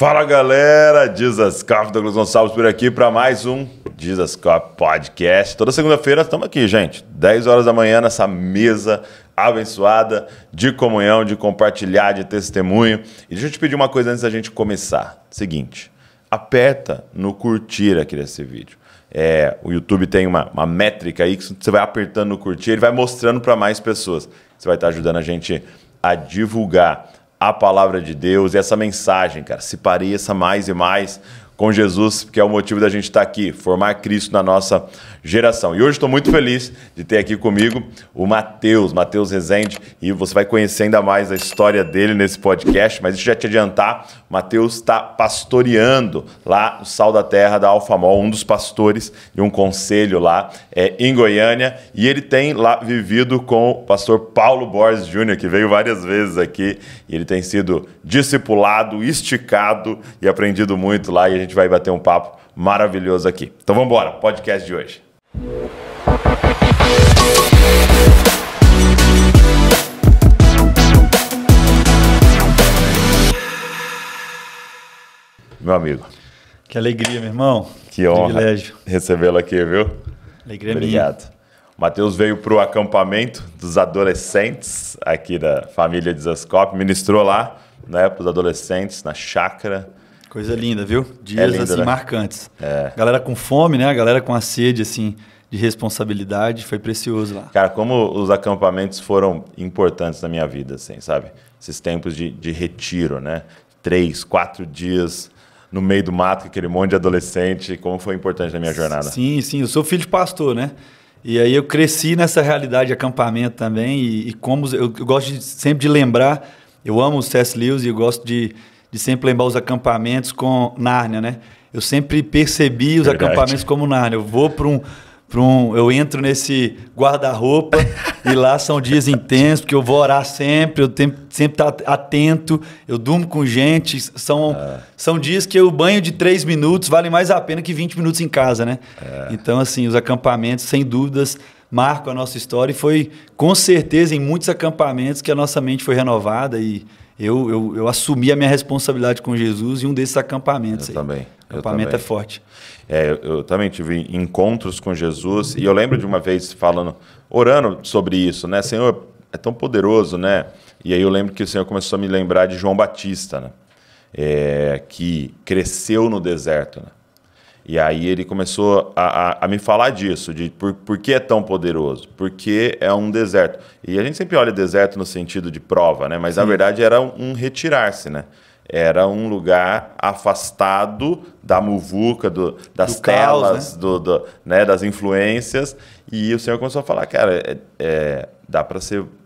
Fala galera, Jesus Cop, Douglas Gonçalves por aqui para mais um Jesus Cop Podcast. Toda segunda-feira estamos aqui, gente, 10 horas da manhã nessa mesa abençoada de comunhão, de compartilhar, de testemunho. E deixa eu te pedir uma coisa antes da gente começar. Seguinte, aperta no curtir aqui desse vídeo. O YouTube tem uma métrica aí que você vai apertando no curtir, ele vai mostrando para mais pessoas. Você vai estar ajudando a gente a divulgar a palavra de Deus e essa mensagem, cara, se pareça mais e mais com Jesus, que é o motivo da gente estar aqui, formar Cristo na nossa geração. E hoje estou muito feliz de ter aqui comigo o Matheus Rezende, e você vai conhecer ainda mais a história dele nesse podcast, mas deixa eu já te adiantar, o Matheus está pastoreando lá no Sal da Terra da Alfamol, um dos pastores de um conselho lá em Goiânia, e ele tem lá vivido com o pastor Paulo Borges Júnior, que veio várias vezes aqui, e ele tem sido discipulado, esticado e aprendido muito lá, e a gente vai bater um papo maravilhoso aqui. Então vamos embora, podcast de hoje. Meu amigo. Que alegria, meu irmão. Que honra privilégio recebê-lo aqui, viu? Alegria Obrigado. minha. O Matheus veio para o acampamento dos adolescentes aqui da família de Zascop, ministrou lá, né, para os adolescentes na chácara. Coisa linda, viu? Dias lindo, assim, né? Marcantes. Galera com fome, né? A galera com a sede, assim, de responsabilidade. Foi precioso lá. Cara, como os acampamentos foram importantes na minha vida, assim, sabe? Esses tempos de retiro, né? 3, 4 dias no meio do mato, com aquele monte de adolescente. Como foi importante na minha jornada. Sim, sim. Eu sou filho de pastor, né? E aí eu cresci nessa realidade de acampamento também. E como eu gosto sempre de lembrar, eu amo o C.S. Lewis e eu gosto de sempre lembrar os acampamentos com Nárnia, né? Eu sempre percebi os acampamentos como Nárnia. Eu vou eu entro nesse guarda-roupa e lá são dias intensos, porque eu vou orar sempre, eu tenho sempre estar atento, eu durmo com gente. São dias que o banho de 3 minutos vale mais a pena que 20 minutos em casa, né? Então, assim, os acampamentos, sem dúvidas, marcam a nossa história e foi, com certeza, em muitos acampamentos que a nossa mente foi renovada e eu assumi a minha responsabilidade com Jesus em um desses acampamentos. Eu também. Acampamento é forte. Eu também tive encontros com Jesus e eu lembro de uma vez orando sobre isso, né? Senhor, é tão poderoso, né? E aí eu lembro que o Senhor começou a me lembrar de João Batista, né? Que cresceu no deserto, né? E aí ele começou a me falar disso, de por que é tão poderoso, porque é um deserto. E a gente sempre olha deserto no sentido de prova, né? Mas, na verdade, era um retirar-se, né? Era um lugar afastado da muvuca, das telas, caos, né? Das influências. E o Senhor começou a falar, cara, dá para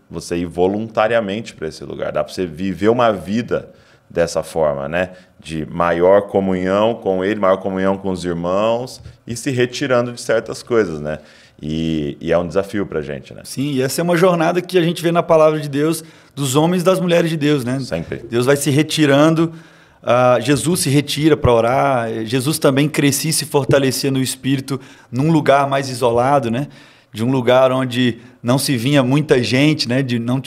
você ir voluntariamente para esse lugar, dá para você viver uma vida dessa forma, né? De maior comunhão com Ele, maior comunhão com os irmãos e se retirando de certas coisas, né? E é um desafio para a gente, né? Sim, e essa é uma jornada que a gente vê na palavra de Deus, dos homens e das mulheres de Deus, né? Sempre. Deus vai se retirando, Jesus se retira para orar, Jesus também crescia e se fortalecia no Espírito num lugar mais isolado, né? De um lugar onde não se vinha muita gente, né?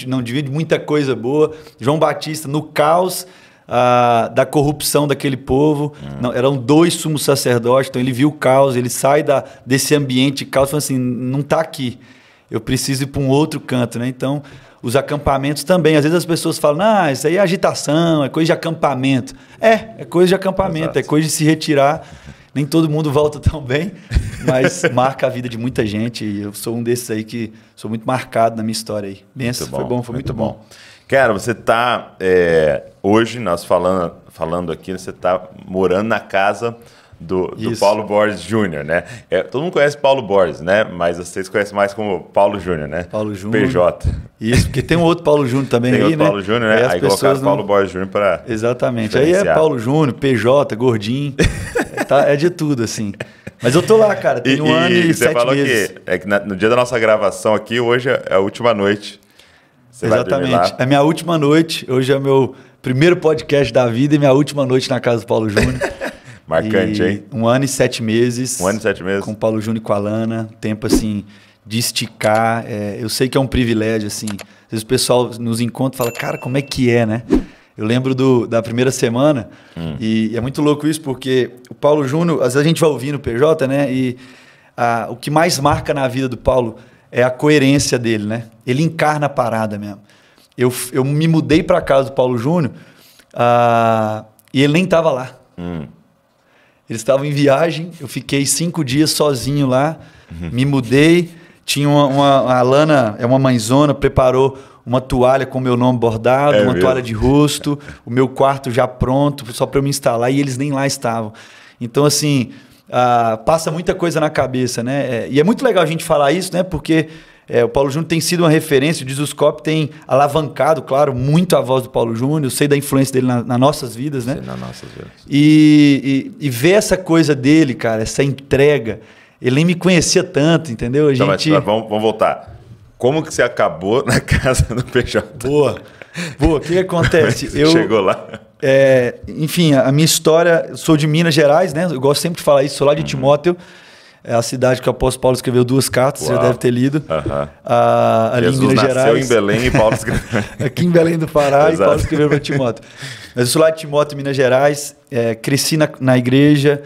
Não divide muita coisa boa. João Batista, no caos da corrupção daquele povo, eram 2 sumos sacerdotes, então ele viu o caos, ele sai desse ambiente de caos e fala assim, não está aqui, eu preciso ir para um outro canto, né? Então, os acampamentos também, às vezes as pessoas falam, isso aí é agitação, é coisa de acampamento. É coisa de acampamento, exato. É coisa de se retirar. Nem todo mundo volta tão bem, mas marca a vida de muita gente. E eu sou um desses aí que sou muito marcado na minha história aí. Benção, foi muito bom. Cara, você está, hoje, nós falando aqui, você está morando na casa do Paulo Borges Júnior, né? Todo mundo conhece Paulo Borges, né? Mas vocês conhecem mais como Paulo Júnior, né? Paulo Júnior. PJ. Isso, porque tem um outro Paulo Júnior também tem aí, outro né? Paulo Júnior, né? Aí colocaram Paulo Borges Júnior para exatamente. Aí é Paulo Júnior, PJ, gordinho. É de tudo, assim. Mas eu tô lá, cara. Tem 1 ano e 7 meses. Você falou que no dia da nossa gravação aqui, hoje é a última noite. Você exatamente. É minha última noite. Hoje é meu primeiro podcast da vida e minha última noite na casa do Paulo Júnior. Marcante, hein? 1 ano e 7 meses. 1 ano e 7 meses. Com o Paulo Júnior e com a Lana. Tempo, assim, de esticar. Eu sei que é um privilégio, assim. Às vezes o pessoal nos encontra e fala, cara, como é que é, né? Eu lembro da primeira semana, e é muito louco isso, porque o Paulo Júnior, às vezes a gente vai ouvir no PJ, né? E o que mais marca na vida do Paulo é a coerência dele, né? Ele encarna a parada mesmo. Eu me mudei para casa do Paulo Júnior e ele nem estava lá. Eles estavam em viagem, eu fiquei 5 dias sozinho lá, me mudei, tinha a Lana, é uma mãezona, preparou uma toalha com o meu nome bordado, uma toalha de rosto, o meu quarto já pronto, só para eu me instalar, e eles nem lá estavam. Então, assim, passa muita coisa na cabeça, né? E é muito legal a gente falar isso, né? Porque o Paulo Júnior tem sido uma referência, o Jesuscope tem alavancado, claro, muito a voz do Paulo Júnior, eu sei da influência dele nas nossas vidas, né? Sim, nas nossas vidas. E ver essa coisa dele, cara, essa entrega, ele nem me conhecia tanto, entendeu? A gente... Mas vamos voltar. Como que você acabou na casa do PJ? Boa. O que acontece? Chegou lá? Enfim, a minha história... Eu sou de Minas Gerais, né? Eu gosto sempre de falar isso. Sou lá de Timóteo. É a cidade que o apóstolo Paulo escreveu 2 cartas. Uau. Você deve ter lido. Ali Jesus em Minas nasceu Gerais. Em Belém e Paulo escreveu... Aqui em Belém do Pará. E Paulo escreveu para Timóteo. Mas eu sou lá de Timóteo, Minas Gerais. Cresci na igreja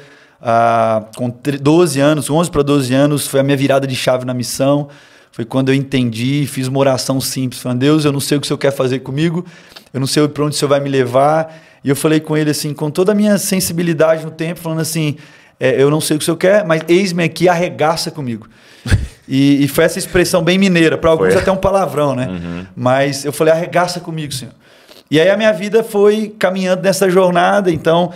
com 12 anos. 11 para 12 anos. Foi a minha virada de chave na missão. Foi quando eu entendi, fiz uma oração simples, falando, Deus, eu não sei o que o Senhor quer fazer comigo, eu não sei para onde o Senhor vai me levar. E eu falei com ele assim, com toda a minha sensibilidade no tempo, falando assim, eu não sei o que o Senhor quer, mas eis-me aqui, arregaça comigo. E foi essa expressão bem mineira, para alguns até um palavrão, né? Mas eu falei, arregaça comigo, Senhor. E aí a minha vida foi caminhando nessa jornada, então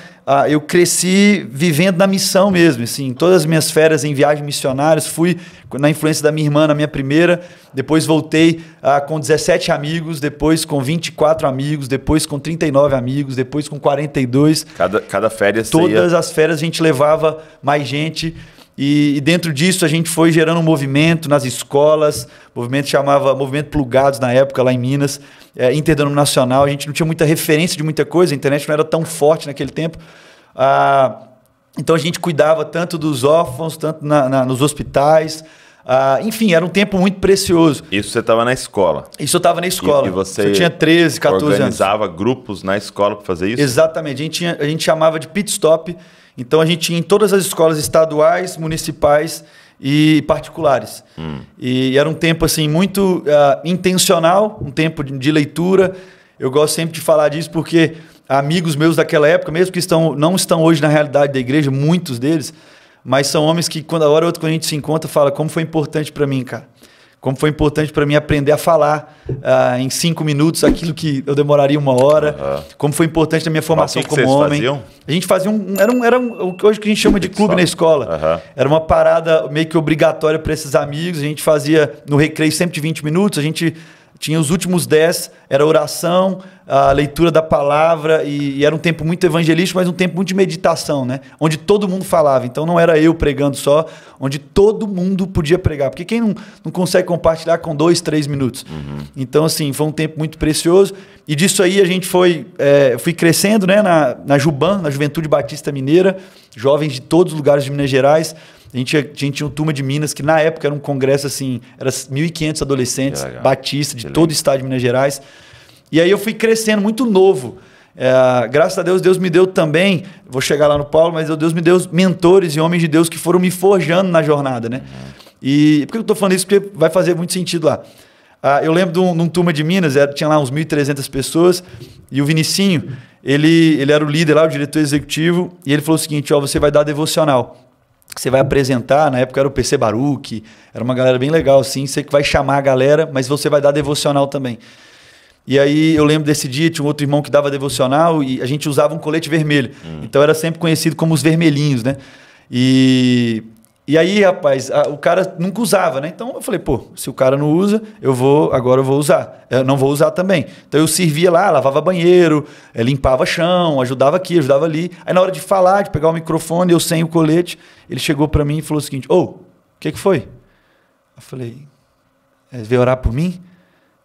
eu cresci vivendo na missão mesmo, assim, todas as minhas férias em viagens missionárias, fui na influência da minha irmã na minha primeira, depois voltei com 17 amigos, depois com 24 amigos, depois com 39 amigos, depois com 42. Cada férias todas as férias a gente levava mais gente. E dentro disso a gente foi gerando um movimento nas escolas, o movimento chamava Movimento Plugados na época, lá em Minas, interdenominacional, a gente não tinha muita referência de muita coisa, a internet não era tão forte naquele tempo. Então a gente cuidava tanto dos órfãos, tanto nos hospitais, enfim, era um tempo muito precioso. Isso você estava na escola? Isso eu estava na escola. E você eu tinha 13, 14 anos. Organizava grupos na escola para fazer isso? Exatamente, a gente chamava de pit stop. Então, a gente tinha em todas as escolas estaduais, municipais e particulares. E era um tempo assim, muito intencional, um tempo de leitura. Eu gosto sempre de falar disso porque amigos meus daquela época, mesmo que não estão hoje na realidade da igreja, muitos deles, mas são homens que, quando a gente se encontra, fala como foi importante para mim, cara. Como foi importante para mim aprender a falar em 5 minutos aquilo que eu demoraria 1 hora. Como foi importante na minha formação como homem. Faziam? A gente fazia era o que hoje a gente chama de clube na escola. Era uma parada meio que obrigatória para esses amigos. A gente fazia no recreio sempre de 20 minutos. A gente tinha os últimos 10, era oração, a leitura da palavra, e era um tempo muito evangelístico, mas um tempo muito de meditação, né? Onde todo mundo falava. Então não era eu pregando só, onde todo mundo podia pregar. Porque quem não consegue compartilhar com 2, 3 minutos? Então, assim, foi um tempo muito precioso. E disso aí a gente fui crescendo, né? Na Juban, na Juventude Batista Mineira, jovens de todos os lugares de Minas Gerais. A gente tinha uma turma de Minas, que na época era um congresso assim, era 1.500 adolescentes batistas de todo o estado de Minas Gerais. E aí eu fui crescendo muito novo. Graças a Deus, Deus me deu também, vou chegar lá no Paulo, mas Deus me deu mentores e homens de Deus que foram me forjando na jornada, né? E por que eu estou falando isso? Porque vai fazer muito sentido lá. Eu lembro de uma turma de Minas, tinha lá uns 1.300 pessoas, e o Vinicinho, ele era o líder lá, o diretor executivo, e ele falou o seguinte, você vai dar devocional. Você vai apresentar, na época era o PC Baruch, era uma galera bem legal assim, você que vai chamar a galera, mas você vai dar devocional também. E aí eu lembro desse dia, tinha um outro irmão que dava devocional e a gente usava um colete vermelho. Então era sempre conhecido como os vermelhinhos, né? E aí, rapaz, o cara nunca usava, né? Então eu falei, se o cara não usa, agora eu vou usar. Eu não vou usar também. Então eu servia lá, lavava banheiro, limpava chão, ajudava aqui, ajudava ali. Aí na hora de falar, de pegar o microfone, eu sem o colete, ele chegou para mim e falou o seguinte, o que foi? Eu falei, veio orar por mim?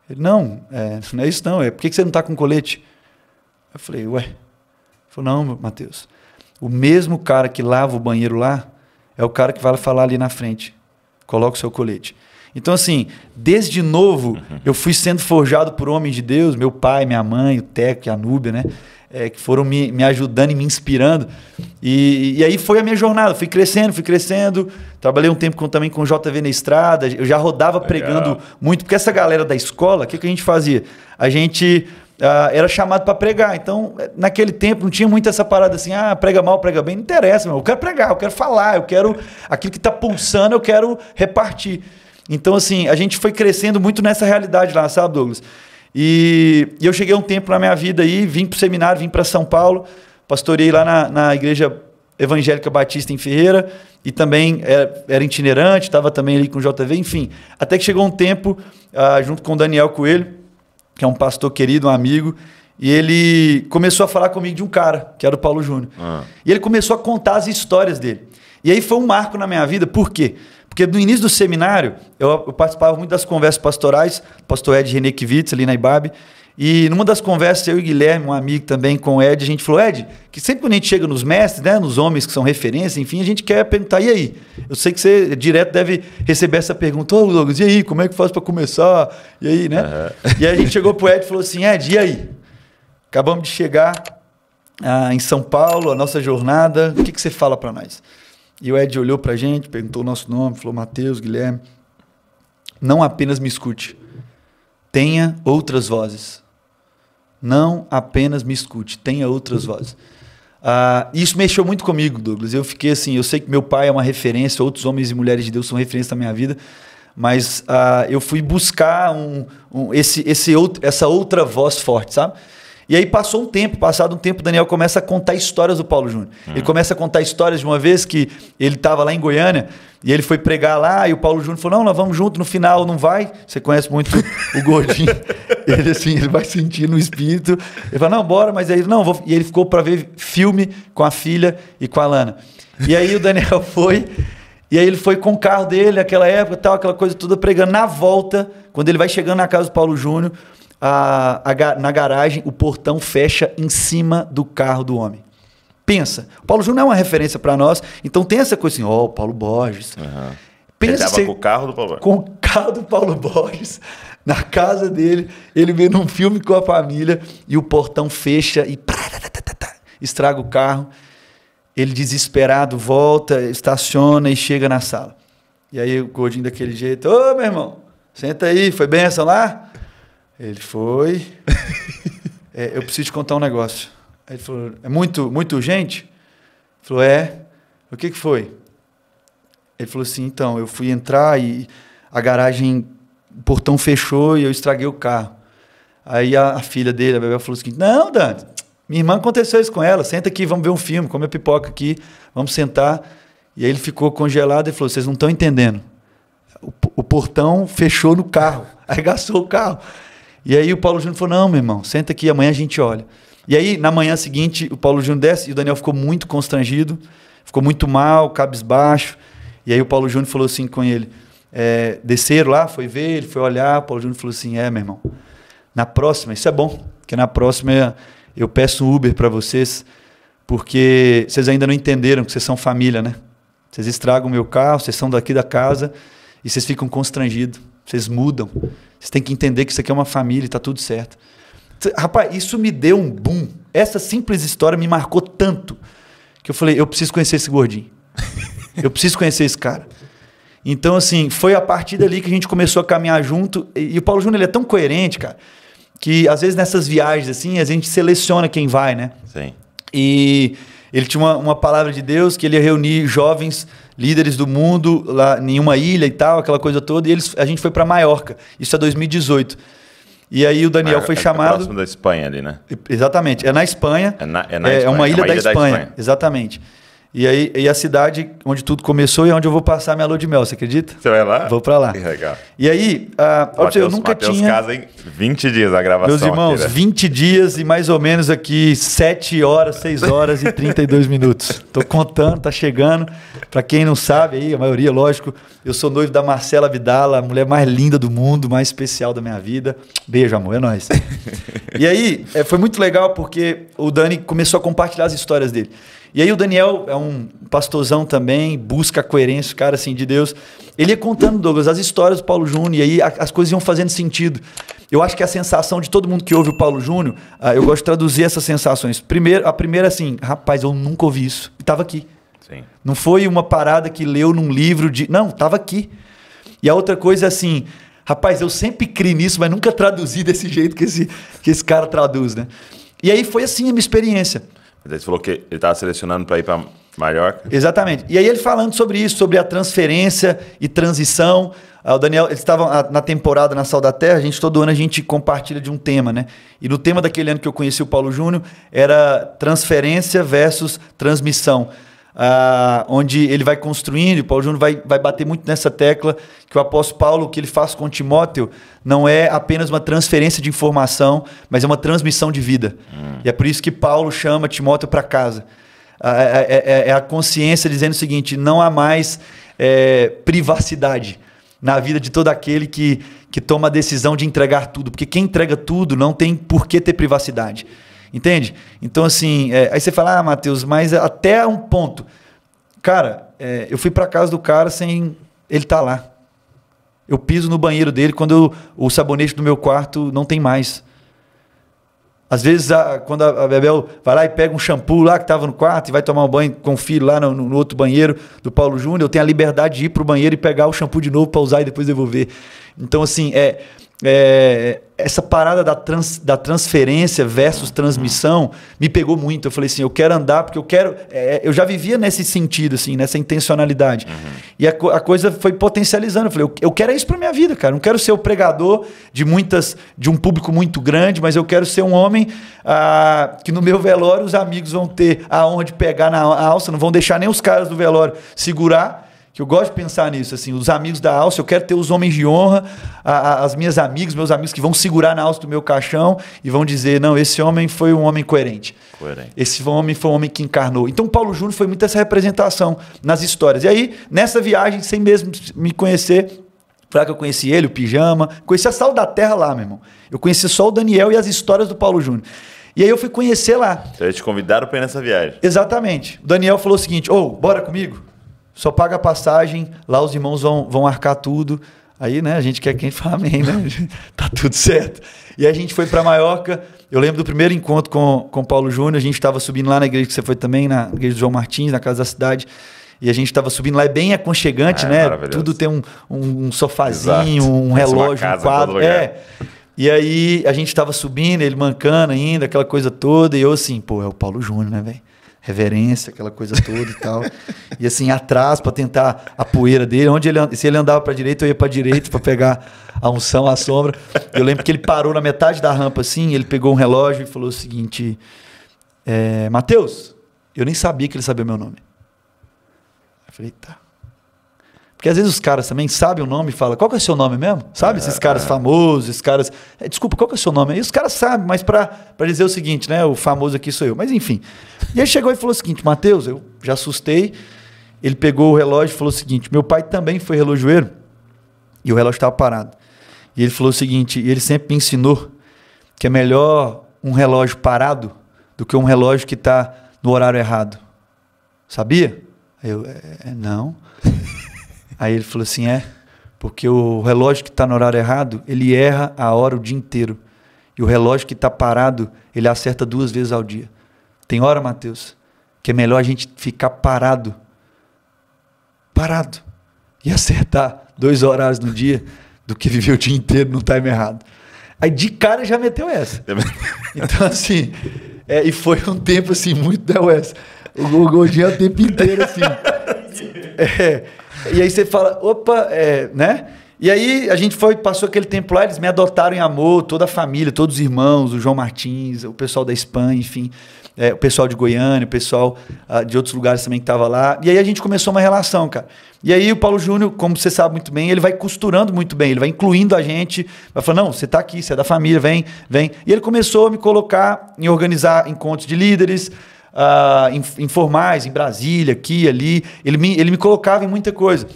Ele, não é isso não, por que você não está com colete? Eu falei, ué. Ele falou, não, Mateus, o mesmo cara que lava o banheiro lá, é o cara que vai falar ali na frente. Coloca o seu colete. Então, assim, desde novo, eu fui sendo forjado por homens de Deus, meu pai, minha mãe, o Teco e a Núbia, né? Que foram me ajudando e me inspirando. E aí foi a minha jornada. Fui crescendo. Trabalhei um tempo também com o JV na estrada. Eu já rodava pregando muito, porque essa galera da escola, o que a gente fazia? A gente era chamado para pregar. Então, naquele tempo, não tinha muito essa parada assim, prega mal, prega bem. Não interessa, meu. Eu quero pregar, eu quero falar, eu quero aquilo que está pulsando, eu quero repartir. Então, assim, a gente foi crescendo muito nessa realidade lá, sabe, Douglas? E eu cheguei um tempo na minha vida aí, vim para o seminário, vim para São Paulo, pastorei lá na Igreja Evangélica Batista em Ferreira, e também era itinerante, estava também ali com o JV, enfim. Até que chegou um tempo, junto com o Daniel Coelho, que é um pastor querido, um amigo, e ele começou a falar comigo de um cara, que era o Paulo Júnior. E ele começou a contar as histórias dele. E aí foi um marco na minha vida, por quê? Porque no início do seminário, eu participava muito das conversas pastorais, pastor Ed René Kivitz, ali na Ibabe, e numa das conversas, eu e o Guilherme, um amigo também com o Ed, a gente falou, Ed, que sempre quando a gente chega nos mestres, né, nos homens que são referência, enfim, a gente quer perguntar, e aí? Eu sei que você direto deve receber essa pergunta, ô Douglas, e aí, como é que faz para começar? E aí, né? E aí a gente chegou pro Ed e falou assim, Ed, e aí? Acabamos de chegar em São Paulo, a nossa jornada, o que você fala para nós? E o Ed olhou para a gente, perguntou o nosso nome, falou, Mateus, Guilherme, não apenas me escute, tenha outras vozes. Não apenas me escute, tenha outras vozes. Isso mexeu muito comigo, Douglas. Eu fiquei assim, eu sei que meu pai é uma referência, outros homens e mulheres de Deus são referência na minha vida, mas eu fui buscar essa outra voz forte, sabe? E aí passado um tempo, o Daniel começa a contar histórias do Paulo Júnior. Ele começa a contar histórias de uma vez que ele estava lá em Goiânia e ele foi pregar lá e o Paulo Júnior falou, não, nós vamos junto, no final não vai. Você conhece muito o gordinho. Ele assim, ele vai sentir no espírito. Ele fala, não, bora, mas aí não, vou. E ele ficou para ver filme com a filha e com a Lana. E aí o Daniel foi, e aí ele foi com o carro dele, naquela época, tal, aquela coisa toda, pregando. Na volta, quando ele vai chegando na casa do Paulo Júnior, na garagem, o portão fecha em cima do carro do homem. Pensa, o Paulo Júnior é uma referência para nós, então tem essa coisa assim, o Paulo Borges. Pensa, ele estava com o carro do Paulo Borges. Com o carro do Paulo Borges, na casa dele, ele vendo um filme com a família, e o portão fecha e estraga o carro. Ele desesperado volta, estaciona e chega na sala. E aí o gordinho daquele jeito, ô meu irmão, senta aí, foi benção lá? Ele foi. Eu preciso te contar um negócio. Aí ele falou, é muito urgente? Ele falou, O que foi? Ele falou assim, então, eu fui entrar e a garagem, o portão fechou e eu estraguei o carro. Aí a filha dele, a Bebel, falou assim, não, Dante, minha irmã aconteceu isso com ela, senta aqui, vamos ver um filme, come a pipoca aqui, vamos sentar. E aí ele ficou congelado e falou, vocês não estão entendendo. O portão fechou no carro, arregaçou o carro. E aí o Paulo Júnior falou, não, meu irmão, senta aqui, amanhã a gente olha. E aí, na manhã seguinte, o Paulo Júnior desce e o Daniel ficou muito constrangido, ficou muito mal, cabisbaixo. E aí o Paulo Júnior falou assim com ele, desceram lá, foi ver, ele foi olhar, o Paulo Júnior falou assim, meu irmão, na próxima, isso é bom, porque na próxima eu peço um Uber para vocês, porque vocês ainda não entenderam que vocês são família, né? Vocês estragam o meu carro, vocês são daqui da casa e vocês ficam constrangidos, vocês mudam. Vocês têm que entender que isso aqui é uma família e está tudo certo. Rapaz, isso me deu um boom. Essa simples história me marcou tanto que eu falei, eu preciso conhecer esse gordinho. Eu preciso conhecer esse cara. Então, assim, foi a partir dali que a gente começou a caminhar junto. E o Paulo Júnior, ele é tão coerente, cara, que às vezes nessas viagens, assim, a gente seleciona quem vai, né? Sim. E ele tinha uma palavra de Deus que ele ia reunir jovens líderes do mundo lá em uma ilha e tal, aquela coisa toda, e a gente foi para Maiorca. Isso é 2018. E aí o Daniel foi chamado... É próximo da Espanha ali, né? Exatamente. É na Espanha. É na Espanha. É uma ilha da Espanha. Exatamente. E a cidade onde tudo começou e onde eu vou passar minha lua de mel, você acredita? Você vai lá? Vou para lá. Que legal. E aí, eu nunca tinha... casa em 20 dias a gravação. Meus irmãos, aqui, né? 20 dias e mais ou menos aqui 7 horas, 6 horas e 32 minutos. Tô contando, tá chegando. Para quem não sabe aí, a maioria, lógico, eu sou noivo da Marcela Vidala, a mulher mais linda do mundo, mais especial da minha vida. Beijo, amor, é nóis. E aí, foi muito legal porque o Dani começou a compartilhar as histórias dele. E aí o Daniel é um pastorzão também, busca a coerência, cara assim, de Deus. Ele ia contando, Douglas, as histórias do Paulo Júnior, e aí as coisas iam fazendo sentido. Eu acho que a sensação de todo mundo que ouve o Paulo Júnior, eu gosto de traduzir essas sensações. A primeira assim, rapaz, eu nunca ouvi isso. E estava aqui. Sim. Não foi uma parada que leu num livro de... Não, estava aqui. E a outra coisa é assim, rapaz, eu sempre criei nisso, mas nunca traduzi desse jeito que esse cara traduz, né? E aí foi assim a minha experiência. Mas aí você falou que ele estava selecionando para ir para Mallorca. Exatamente. E aí ele falando sobre isso, sobre a transferência e transição. O Daniel, eles estavam na temporada na Sal da Terra, todo ano a gente compartilha de um tema, né? E no tema daquele ano que eu conheci o Paulo Júnior era transferência versus transmissão. Onde ele vai construindo, o Paulo Júnior vai bater muito nessa tecla, que o apóstolo Paulo, o que ele faz com Timóteo, não é apenas uma transferência de informação, mas é uma transmissão de vida. E é por isso que Paulo chama Timóteo para casa. É a consciência dizendo o seguinte, não há mais privacidade na vida de todo aquele que toma a decisão de entregar tudo, porque quem entrega tudo não tem por que ter privacidade. Entende? Então, assim, aí você fala, Matheus, mas até um ponto. Cara, eu fui para casa do cara sem ele estar lá. Eu piso no banheiro dele quando o sabonete do meu quarto não tem mais. Às vezes, quando a Bebel vai lá e pega um shampoo lá que estava no quarto e vai tomar um banho com o filho lá no outro banheiro do Paulo Júnior, eu tenho a liberdade de ir para o banheiro e pegar o shampoo de novo para usar e depois devolver. Então, assim, essa parada da transferência versus transmissão me pegou muito. Eu falei assim, eu quero andar porque eu quero... eu já vivia nesse sentido, assim, nessa intencionalidade. E a coisa foi potencializando. Eu falei, eu quero isso pra minha vida, cara. Não quero ser o pregador de um público muito grande, mas eu quero ser um homem que no meu velório os amigos vão ter a honra de pegar na alça, não vão deixar nem os caras do velório segurar. Que eu gosto de pensar nisso, assim, os amigos da alça, eu quero ter os homens de honra, as minhas amigas, meus amigos que vão segurar na alça do meu caixão e vão dizer, não, esse homem foi um homem coerente. Esse homem foi um homem que encarnou. Então, Paulo Júnior foi muito essa representação nas histórias. E aí, nessa viagem, sem mesmo me conhecer, foi que eu conheci ele, o Pijama, conheci a Sal da Terra lá, meu irmão. Eu conheci só o Daniel e as histórias do Paulo Júnior. E aí eu fui conhecer lá. Então, eles te convidaram para ir nessa viagem. Exatamente. O Daniel falou o seguinte, bora comigo? Só paga a passagem, lá os irmãos vão arcar tudo. Aí, né, a gente quer que a gente fale amém, né? Tá tudo certo. E aí a gente foi para Maiorca. Eu lembro do primeiro encontro com o Paulo Júnior. A gente estava subindo lá na igreja que você foi também, na igreja do João Martins, na Casa da Cidade. E a gente estava subindo lá, é bem aconchegante, né? Tudo tem um sofazinho, exato. Um relógio, um quadro. E aí a gente estava subindo, ele mancando ainda, aquela coisa toda. E eu assim, é o Paulo Júnior, né, velho? Reverência, aquela coisa toda e tal. E assim, atrás, para tentar a poeira dele. Se ele andava para a direita, eu ia para a direita para pegar a unção, a sombra. Eu lembro que ele parou na metade da rampa assim, ele pegou um relógio e falou o seguinte, Matheus, eu nem sabia que ele sabia meu nome. Eu falei, tá. Porque às vezes os caras também sabem o nome e falam, qual que é o seu nome mesmo? Sabe? Esses caras famosos, esses caras... desculpa, qual que é o seu nome? Aí os caras sabem, mas para dizer o seguinte, né? O famoso aqui sou eu. Mas enfim. E aí chegou e falou o seguinte, Matheus, eu já assustei. Ele pegou o relógio e falou o seguinte, meu pai também foi relojoeiro e o relógio estava parado. E ele falou o seguinte, e ele sempre me ensinou que é melhor um relógio parado do que um relógio que está no horário errado. Sabia? Aí eu, não... Aí ele falou assim, porque o relógio que está no horário errado, ele erra a hora o dia inteiro. E o relógio que está parado, ele acerta 2 vezes ao dia. Tem hora, Matheus, que é melhor a gente ficar parado, e acertar 2 horários no dia, do que viver o dia inteiro no time errado. Aí de cara já meteu essa. Então assim, e foi um tempo assim, muito da West. O Gordinho é o tempo inteiro assim. E aí você fala, opa, né? E aí a gente passou aquele tempo lá, eles me adotaram em amor, toda a família, todos os irmãos, o João Martins, o pessoal da Espanha, enfim, o pessoal de Goiânia, o pessoal de outros lugares também que estava lá. E aí a gente começou uma relação, cara. E aí o Paulo Júnior, como você sabe muito bem, ele vai costurando muito bem, ele vai incluindo a gente, vai falando, não, você está aqui, você é da família, vem. E ele começou a me colocar em organizar encontros de líderes, informais, em Brasília, aqui, ali. Ele me colocava em muita coisa.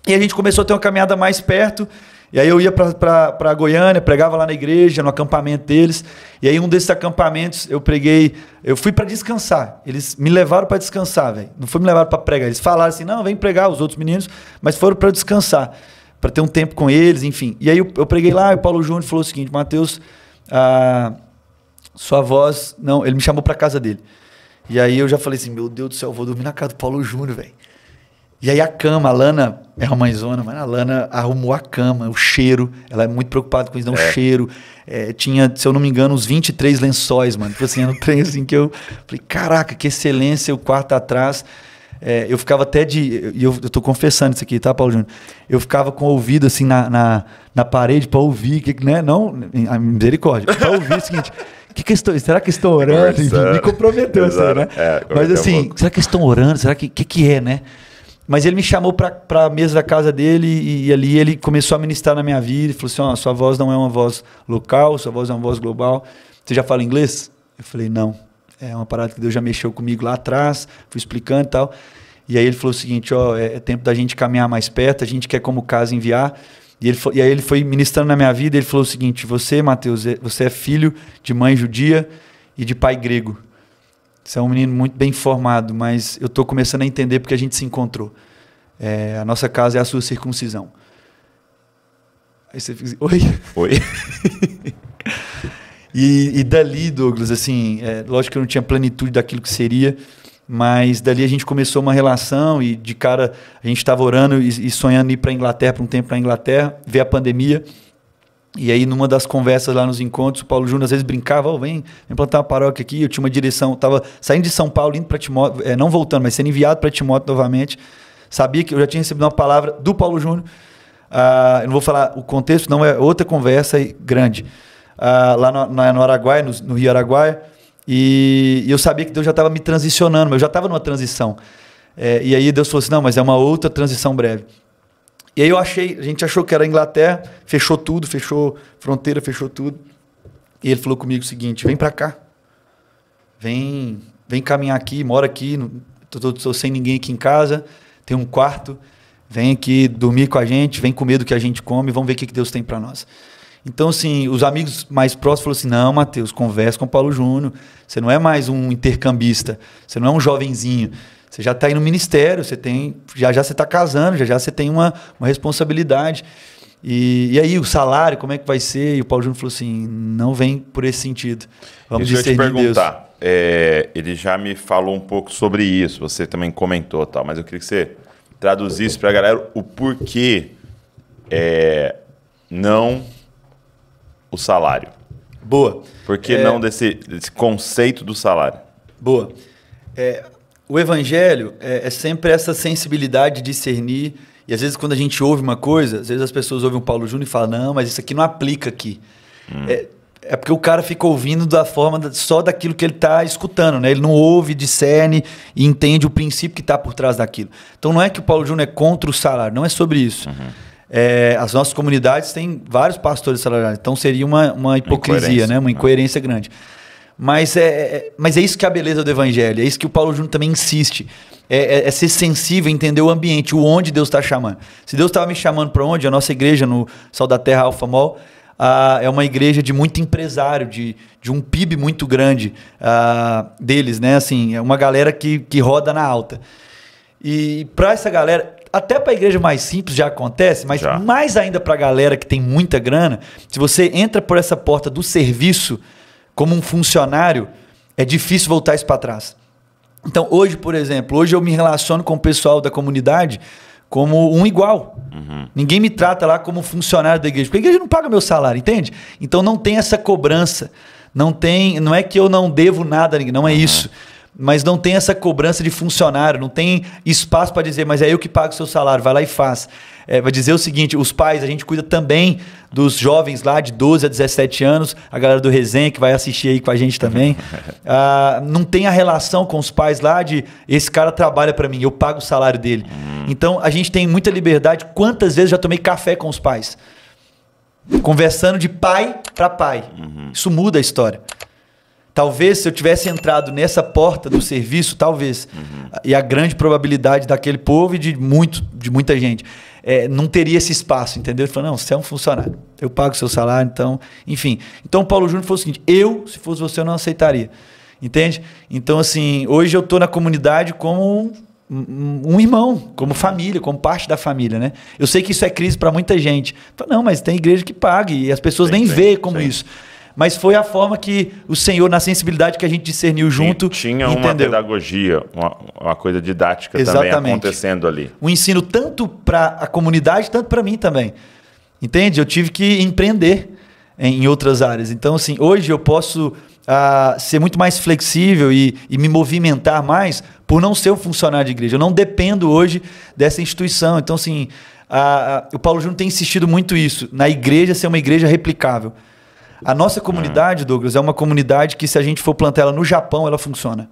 E a gente começou a ter uma caminhada mais perto. E aí eu ia para Goiânia, pregava lá na igreja, no acampamento deles. E aí um desses acampamentos eu fui para descansar. Eles me levaram para descansar, velho. Não foi me levar para pregar. Eles falaram assim, não, vem pregar os outros meninos, mas foram para descansar, para ter um tempo com eles, enfim. E aí eu preguei lá e o Paulo Júnior falou o seguinte, Mateus, sua voz... Não, ele me chamou para casa dele. E aí eu já falei assim, meu Deus do céu, eu vou dormir na casa do Paulo Júnior, velho. E aí a cama, a Lana é uma mãezona, mas a Lana arrumou a cama, o cheiro, ela é muito preocupada com isso, o cheiro. Tinha, se eu não me engano, uns 23 lençóis, mano. Tipo assim, era um trem assim que eu falei, caraca, que excelência, o quarto atrás. Eu ficava até e eu tô confessando isso aqui, tá, Paulo Júnior? Eu ficava com o ouvido assim na parede pra ouvir, né? Não, a misericórdia, pra ouvir o seguinte... será que estão orando? Me comprometeu, assim, né? Mas assim, será que estão orando? Será que é, né? Mas ele me chamou para a mesa da casa dele e ali ele começou a ministrar na minha vida. Ele falou assim, sua voz não é uma voz local, sua voz é uma voz global. Você já fala inglês? Eu falei, não. É uma parada que Deus já mexeu comigo lá atrás, fui explicando e tal. E aí ele falou o seguinte, é tempo da gente caminhar mais perto, a gente quer como casa enviar. E aí ele foi ministrando na minha vida, ele falou o seguinte, você, Mateus, você é filho de mãe judia e de pai grego. Você é um menino muito bem formado, mas eu estou começando a entender porque a gente se encontrou. A nossa casa é a sua circuncisão. Aí você fica assim, oi? E dali, Douglas, assim, lógico que eu não tinha plenitude daquilo que seria, mas dali a gente começou uma relação e de cara a gente estava orando e sonhando ir para a Inglaterra, para um tempo para a Inglaterra, ver a pandemia. E aí, numa das conversas lá nos encontros, o Paulo Júnior às vezes brincava, vem plantar uma paróquia aqui. Eu tinha uma direção, estava saindo de São Paulo, indo para Timóteo, não voltando, mas sendo enviado para Timóteo novamente. Sabia que eu já tinha recebido uma palavra do Paulo Júnior. Eu não vou falar o contexto, não, é outra conversa grande. Lá no Araguaia, no Rio Araguaia. E eu sabia que Deus já estava me transicionando, mas eu já estava numa transição. E aí Deus falou assim, não, mas é uma outra transição breve. E aí a gente achou que era a Inglaterra, fechou tudo, fechou fronteira, fechou tudo. E ele falou comigo o seguinte, vem para cá, vem caminhar aqui, mora aqui, tô sem ninguém aqui em casa, tem um quarto, vem aqui dormir com a gente, vem comer do que a gente come, vamos ver o que Deus tem para nós. Então, assim, os amigos mais próximos falaram assim, não, Mateus, conversa com o Paulo Júnior, você não é mais um intercambista, você não é um jovenzinho, você já está aí no ministério, você tem, já você está casando, já você tem uma responsabilidade. E aí, o salário, como é que vai ser? E o Paulo Júnior falou assim, não vem por esse sentido. Vamos discernir Deus. Deixa eu te perguntar, ele já me falou um pouco sobre isso, você também comentou, tal, mas eu queria que você traduzisse para a galera o porquê não o salário. Boa. Por que não desse conceito do salário? Boa. O evangelho é sempre essa sensibilidade de discernir. E às vezes quando a gente ouve uma coisa, às vezes as pessoas ouvem o Paulo Júnior e falam, não, mas isso aqui não aplica aqui. É porque o cara fica ouvindo da forma só daquilo que ele está escutando, né? Ele não ouve, discerne e entende o princípio que está por trás daquilo. Então não é que o Paulo Júnior é contra o salário, não é sobre isso. As nossas comunidades têm vários pastores salariados, então seria uma hipocrisia, né? Uma incoerência grande. Mas é isso que é a beleza do evangelho, é isso que o Paulo Júnior também insiste. É ser sensível, entender o ambiente, o onde Deus está chamando. Se Deus estava me chamando para onde? A nossa igreja no Sal da Terra Alfa Mall é uma igreja de muito empresário, de um PIB muito grande deles, né? Assim, é uma galera que roda na alta. E para essa galera, até para a igreja mais simples já acontece, mas mais ainda para a galera que tem muita grana, se você entra por essa porta do serviço como um funcionário, é difícil voltar isso para trás. Então, hoje, por exemplo, eu me relaciono com o pessoal da comunidade como um igual. Ninguém me trata lá como funcionário da igreja, porque a igreja não paga meu salário, entende? Então não tem essa cobrança, não é que eu não devo nada a ninguém, não é isso. Mas não tem essa cobrança de funcionário, não tem espaço para dizer, mas é eu que pago o seu salário, vai lá e faz. Vai dizer o seguinte, os pais, a gente cuida também dos jovens lá de 12 a 17 anos, a galera do Resenha que vai assistir aí com a gente também. Não tem a relação com os pais lá de, esse cara trabalha para mim, eu pago o salário dele. Então a gente tem muita liberdade. Quantas vezes já tomei café com os pais? Conversando de pai para pai. Isso muda a história. Talvez se eu tivesse entrado nessa porta do serviço, talvez, e a grande probabilidade daquele povo e de muita gente, não teria esse espaço, entendeu? Ele falou, não, você é um funcionário, eu pago o seu salário, então... Enfim, então o Paulo Júnior falou o seguinte, se fosse você, eu não aceitaria, entende? Então, assim, hoje eu estou na comunidade como um irmão, como família, como parte da família, né? Eu sei que isso é crise para muita gente. Falo, não, mas tem igreja que paga e as pessoas nem veem como isso. Mas foi a forma que o Senhor, na sensibilidade que a gente discerniu junto, tinha entendeu. Uma pedagogia, uma coisa didática Exatamente. Também acontecendo ali. Um ensino tanto para a comunidade, tanto para mim também. Entende? Eu tive que empreender em outras áreas. Então, assim, hoje eu posso ser muito mais flexível e me movimentar mais por não ser um funcionário de igreja. Eu não dependo hoje dessa instituição. Então, assim, o Paulo Júnior tem insistido muito isso, na igreja ser uma igreja replicável. A nossa comunidade, Douglas, é uma comunidade que, se a gente for plantar ela no Japão, ela funciona.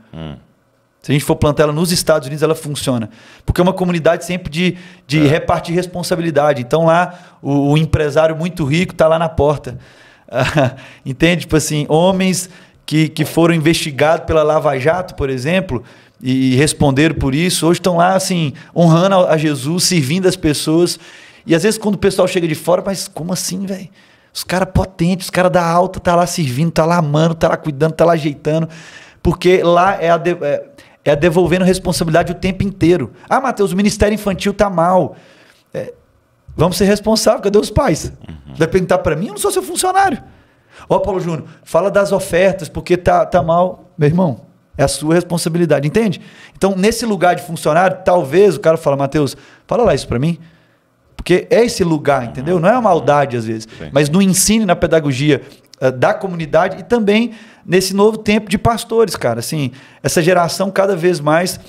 Se a gente for plantar ela nos Estados Unidos, ela funciona. Porque é uma comunidade sempre de repartir responsabilidade. Então lá, o empresário muito rico está lá na porta. Entende? Tipo assim, homens que foram investigados pela Lava Jato, por exemplo, e responderam por isso, hoje estão lá assim, honrando a Jesus, servindo as pessoas. E às vezes quando o pessoal chega de fora, mas como assim, velho? Os caras potentes, os caras da alta, tá lá servindo, tá lá amando, tá lá cuidando, tá lá ajeitando. Porque lá é a devolvendo responsabilidade o tempo inteiro. Ah, Mateus, o ministério infantil tá mal. Vamos ser responsáveis, cadê os pais? Vai perguntar para mim, eu não sou seu funcionário. Ó, Paulo Júnior, fala das ofertas, porque tá mal. Meu irmão, é a sua responsabilidade, entende? Então, nesse lugar de funcionário, talvez o cara fala, Mateus, fala lá isso para mim. Porque é esse lugar, entendeu? Não é uma maldade às vezes, mas no ensino e na pedagogia da comunidade e também nesse novo tempo de pastores, cara. Assim, essa geração cada vez mais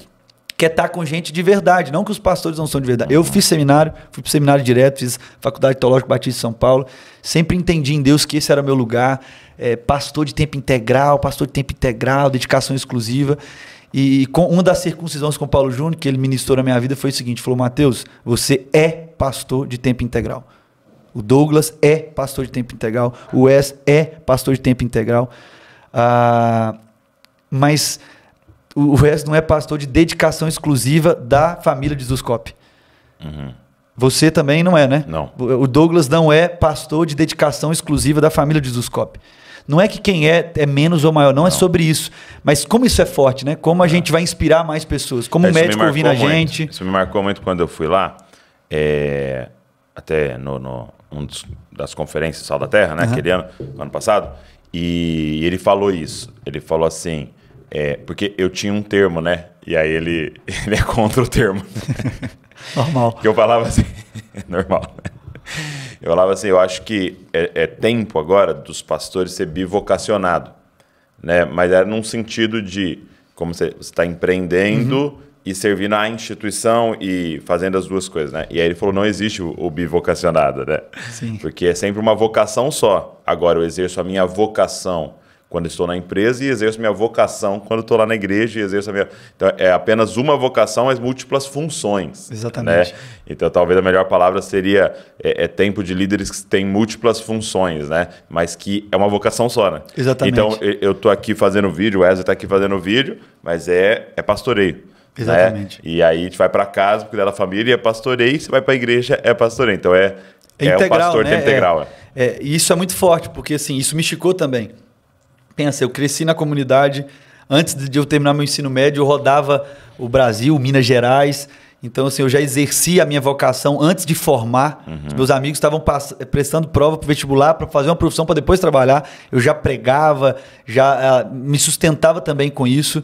quer estar com gente de verdade, não que os pastores não são de verdade. Eu fiz seminário, fui para o seminário direto, fiz Faculdade Teológica Batista de São Paulo, sempre entendi em Deus que esse era meu lugar, pastor de tempo integral, dedicação exclusiva. E uma das circuncisões com o Paulo Júnior, que ele ministrou na minha vida, foi o seguinte, falou, Mateus, você é pastor de tempo integral. O Douglas é pastor de tempo integral, o Wes é pastor de tempo integral, mas o Wes não é pastor de dedicação exclusiva da família de Zuscop. Você também não é, né? Não. O Douglas não é pastor de dedicação exclusiva da família de Zuscop. Não é que quem é menos ou maior, não é sobre isso. Mas como isso é forte, né? Como a gente vai inspirar mais pessoas. Como o médico ouvindo a gente. Isso me marcou muito quando eu fui lá. Até das conferências Sal da Terra, né? Aquele ano passado. E ele falou isso. Ele falou assim... porque eu tinha um termo, né? E aí ele é contra o termo. Normal. Que eu falava assim... normal, né? Eu falava assim, eu acho que é tempo agora dos pastores ser bivocacionado, né? Mas era num sentido de como você está empreendendo e servindo à instituição e fazendo as duas coisas, né? E aí ele falou, não existe o bivocacionado, né? Sim. Porque é sempre uma vocação só. Agora eu exerço a minha vocação quando estou na empresa e exerço minha vocação quando estou lá na igreja e exerço a minha... Então, é apenas uma vocação, mas múltiplas funções. Exatamente. Né? Então, talvez a melhor palavra seria tempo de líderes que têm múltiplas funções, né? Mas que é uma vocação só, né? Exatamente. Então, eu estou aqui fazendo vídeo, o Wesley está aqui fazendo vídeo, mas é pastoreio. Exatamente. Né? E aí a gente vai para casa, cuidar da família, é pastoreio, você vai para a igreja, é pastoreio. Então, é integral, o pastor né? tempo integral. E isso é muito forte, porque assim, isso me esticou também. Pensa, eu cresci na comunidade, antes de eu terminar meu ensino médio, eu rodava o Brasil, Minas Gerais, então assim, eu já exerci a minha vocação antes de formar, meus amigos estavam prestando prova para o vestibular, para fazer uma profissão, para depois trabalhar, eu já pregava, já me sustentava também com isso,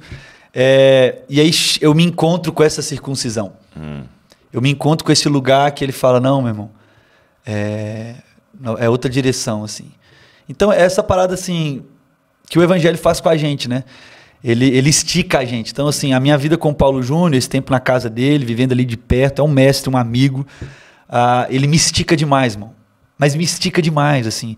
e aí eu me encontro com essa circuncisão, eu me encontro com esse lugar que ele fala, não, meu irmão, é outra direção, assim. Então, essa parada, assim... que o evangelho faz com a gente, né? Ele estica a gente. Então, assim, a minha vida com o Paulo Júnior, esse tempo na casa dele, vivendo ali de perto, é um mestre, um amigo. Ele me estica demais, irmão. Mas me estica demais, assim.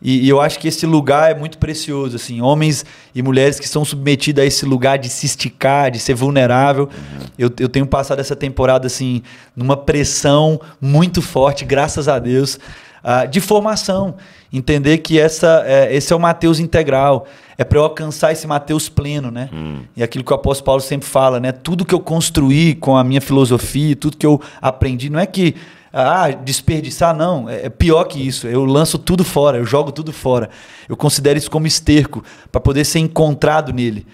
E eu acho que esse lugar é muito precioso, assim. Homens e mulheres que são submetidos a esse lugar de se esticar, de ser vulnerável. Eu tenho passado essa temporada, assim, numa pressão muito forte, graças a Deus. de formação. Entender que esse é o Mateus integral. É para eu alcançar esse Mateus pleno, né? E aquilo que o apóstolo Paulo sempre fala, né? Tudo que eu construí com a minha filosofia, tudo que eu aprendi, não é que desperdiçar, não. É pior que isso. Eu lanço tudo fora, eu jogo tudo fora. Eu considero isso como esterco, para poder ser encontrado nele,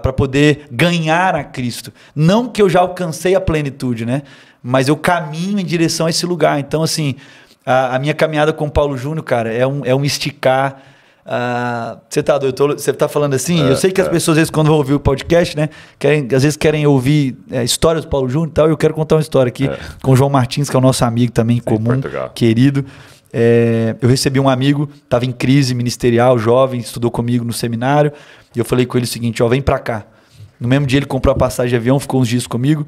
para poder ganhar a Cristo. Não que eu já alcancei a plenitude, né? Mas eu caminho em direção a esse lugar. Então, assim, a minha caminhada com o Paulo Júnior, cara, é um esticar. Você tá doido? Você tá falando assim? Eu sei que as pessoas, às vezes, quando vão ouvir o podcast, né, às vezes querem ouvir histórias do Paulo Júnior e tal. Eu quero contar uma história aqui com o João Martins, que é o nosso amigo também comum, querido. Eu recebi um amigo, estava em crise ministerial, jovem, estudou comigo no seminário. E eu falei com ele o seguinte: vem pra cá. No mesmo dia ele comprou a passagem de avião, ficou uns dias comigo.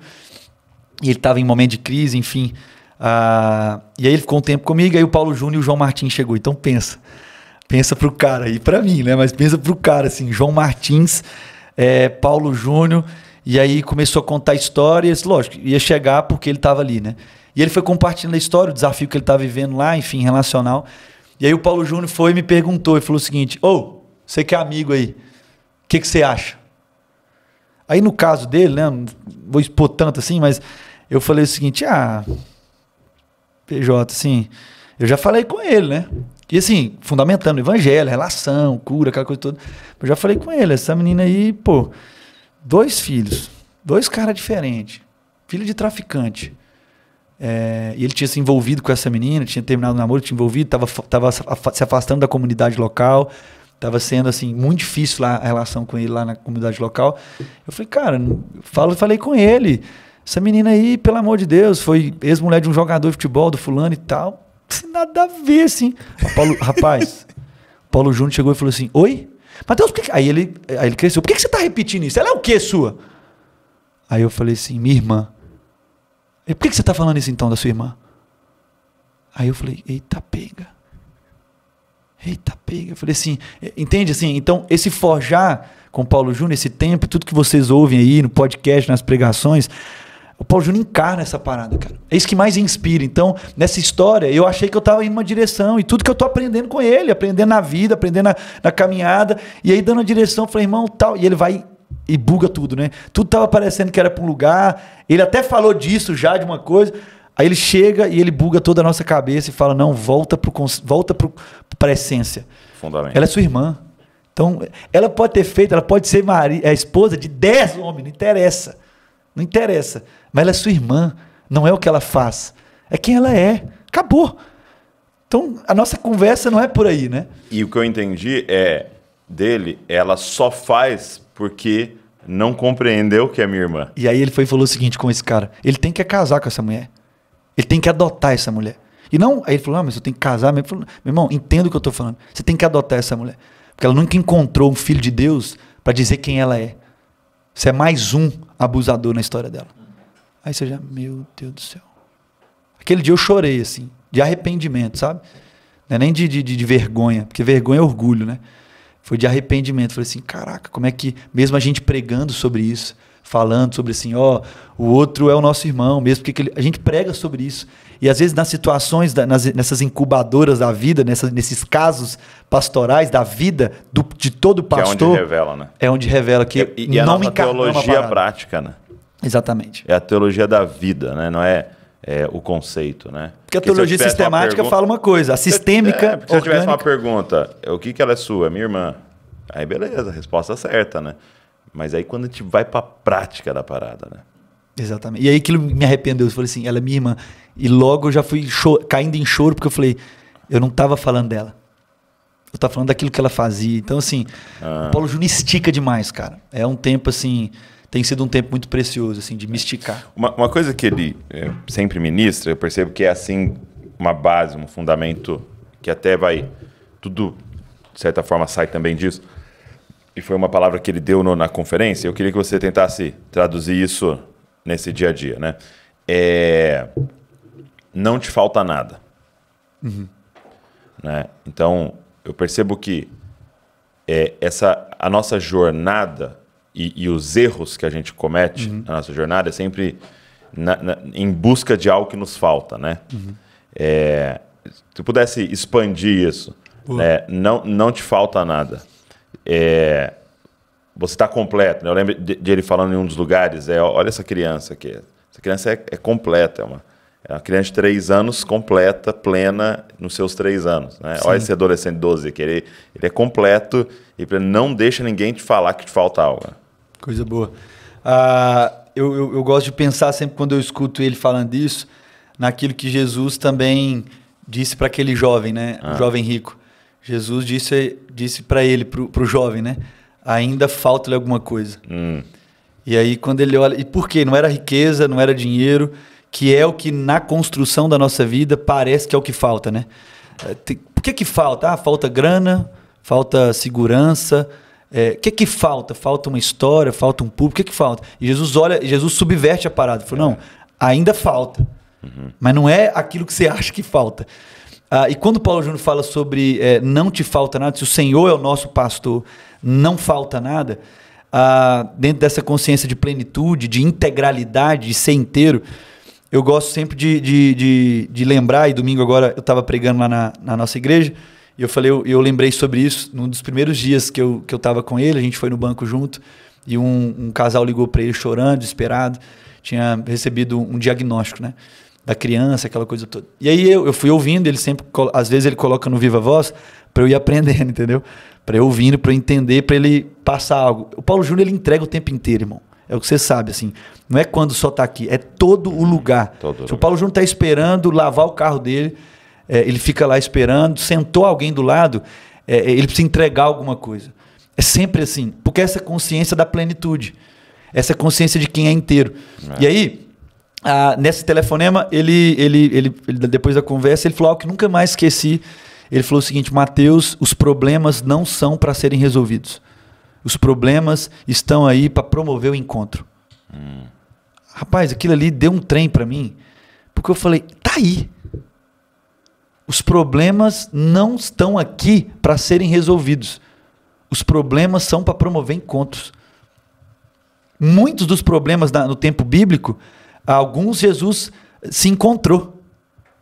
E ele estava em momento de crise, enfim. E aí ele ficou um tempo comigo. Aí o Paulo Júnior e o João Martins chegou. Então pensa pro cara, e pra mim, né? Mas pensa pro cara, assim, João Martins, Paulo Júnior, e aí começou a contar histórias, lógico, ia chegar porque ele tava ali, né? E ele foi compartilhando a história, o desafio que ele tava vivendo lá, enfim, relacional. E aí o Paulo Júnior foi e me perguntou, e falou o seguinte: você que é amigo aí, o que você acha? Aí no caso dele, né, não vou expor tanto assim, mas eu falei o seguinte: PJ, assim, eu já falei com ele, né? E assim, fundamentando o evangelho, relação, cura, aquela coisa toda. Eu já falei com ele, essa menina aí, 2 filhos, 2 caras diferentes, filho de traficante. E ele tinha se envolvido com essa menina, tinha terminado o namoro, tinha envolvido, estava se afastando da comunidade local, estava sendo assim, muito difícil lá, a relação com ele lá na comunidade local. Eu falei, cara, falei com ele, essa menina aí, pelo amor de Deus, foi ex-mulher de um jogador de futebol, do fulano e tal. Nada a ver, assim. Rapaz, Paulo Júnior chegou e falou assim: oi? Mateus, por que... Aí ele cresceu. Por que você está repetindo isso? Ela é o quê, sua? Aí eu falei assim: minha irmã. Por que você está falando isso então da sua irmã? Aí eu falei: eita pega. Eu falei assim, entende assim? Então, esse forjar com o Paulo Júnior, esse tempo, tudo que vocês ouvem aí no podcast, nas pregações, o Paulo Júnior encarna essa parada, cara. É isso que mais inspira. Então, nessa história, eu achei que eu estava indo numa direção. E tudo que eu estou aprendendo com ele, aprendendo na vida, aprendendo na caminhada. E aí, dando a direção, eu falei, irmão, tal. E ele vai e buga tudo, né? Tudo estava parecendo que era para um lugar. Ele até falou disso já, de uma coisa. Aí ele chega e ele buga toda a nossa cabeça e fala, não, volta para a essência. Fundamento. Ela é sua irmã. Então, ela pode ter feito, ela pode ser a esposa de 10 homens, não interessa. Não interessa. Mas ela é sua irmã. Não é o que ela faz. É quem ela é. Acabou. Então, a nossa conversa não é por aí, né? E o que eu entendi dele, ela só faz porque não compreendeu que é minha irmã. E aí ele foi e falou o seguinte com esse cara: ele tem que casar com essa mulher. Ele tem que adotar essa mulher. E não, aí ele falou, mas eu tenho que casar. Ele falou, meu irmão, entenda o que eu estou falando. Você tem que adotar essa mulher. Porque ela nunca encontrou um filho de Deus para dizer quem ela é. Você é mais um abusador na história dela. Aí você já, meu Deus do céu. Aquele dia eu chorei, assim, de arrependimento, sabe? Não é nem de vergonha, porque vergonha é orgulho, né? Foi de arrependimento. Falei assim, caraca, como é que, mesmo a gente pregando sobre isso, falando sobre assim, o outro é o nosso irmão, mesmo porque a gente prega sobre isso. E às vezes nas situações, nessas incubadoras da vida, nesses casos pastorais da vida, de todo pastor... Que é onde revela, né? É onde revela que e não me encarnou a teologia prática, né? Exatamente. É a teologia da vida, né? Não é o conceito, né? Porque a teologia sistemática fala uma coisa, a sistêmica... Se eu tivesse uma pergunta, o que ela é sua? Minha irmã. Aí beleza, resposta certa, né? Mas aí quando a gente vai para a prática da parada, né? Exatamente. E aí aquilo me arrependeu. Eu falei assim, ela é minha irmã. E logo eu já fui caindo em choro, porque eu falei, eu não estava falando dela. Eu estava falando daquilo que ela fazia. Então, assim, o Paulo Júnior estica demais, cara. É um tempo, assim, tem sido um tempo muito precioso, assim, de me esticar. Uma coisa que ele sempre ministra, eu percebo que é, assim, uma base, um fundamento que até vai... Tudo, de certa forma, sai também disso. E foi uma palavra que ele deu na conferência. Eu queria que você tentasse traduzir isso nesse dia a dia, né? Não te falta nada. Uhum. Né? Então, eu percebo que a nossa jornada e os erros que a gente comete na nossa jornada é sempre em busca de algo que nos falta, né? Uhum. se pudesse expandir isso, né? Não te falta nada. Você está completo. Né? Eu lembro de ele falando em um dos lugares, olha essa criança aqui. Essa criança é completa, é uma criança de 3 anos completa, plena nos seus 3 anos. Né? Olha esse adolescente de 12 aqui, ele é completo e não deixa ninguém te falar que te falta algo. Né? Coisa boa. Eu gosto de pensar sempre quando eu escuto ele falando isso, naquilo que Jesus também disse para aquele jovem, né? O jovem rico. Jesus disse para ele, para o jovem, né? Ainda falta-lhe alguma coisa. E aí quando ele olha... E por quê? Não era riqueza, não era dinheiro, que é o que na construção da nossa vida parece que é o que falta, né? Por que falta? Falta grana, falta segurança... O que falta? Falta uma história, falta um público, o que falta? E Jesus subverte a parada. Ele falou, não, ainda falta. Mas não é aquilo que você acha que falta. E quando o Paulo Júnior fala sobre não te falta nada, se o Senhor é o nosso pastor, não falta nada, dentro dessa consciência de plenitude, de integralidade, de ser inteiro, eu gosto sempre de lembrar, e domingo agora eu estava pregando lá na nossa igreja, e eu lembrei sobre isso num dos primeiros dias que eu estava com ele, a gente foi no banco junto, e um casal ligou para ele chorando, desesperado, tinha recebido um diagnóstico, né, da criança, aquela coisa toda. E aí eu fui ouvindo, ele sempre, às vezes ele coloca no Viva Voz, para eu ir aprendendo, entendeu? Para eu ouvindo, para eu entender, para ele passar algo. O Paulo Júnior, ele entrega o tempo inteiro, irmão. É o que você sabe, assim. Não é quando só está aqui, é todo o lugar. Se o Paulo Júnior está esperando lavar o carro dele, ele fica lá esperando, sentou alguém do lado, ele precisa entregar alguma coisa. É sempre assim, porque essa consciência da plenitude, essa consciência de quem é inteiro. E aí, nesse telefonema, ele depois da conversa, ele falou algo que nunca mais esqueci. Ele falou o seguinte: Mateus, os problemas não são para serem resolvidos. Os problemas estão aí para promover o encontro. Rapaz, aquilo ali deu um trem para mim, porque eu falei, tá aí. Os problemas não estão aqui para serem resolvidos. Os problemas são para promover encontros. Muitos dos problemas no tempo bíblico, alguns Jesus se encontrou.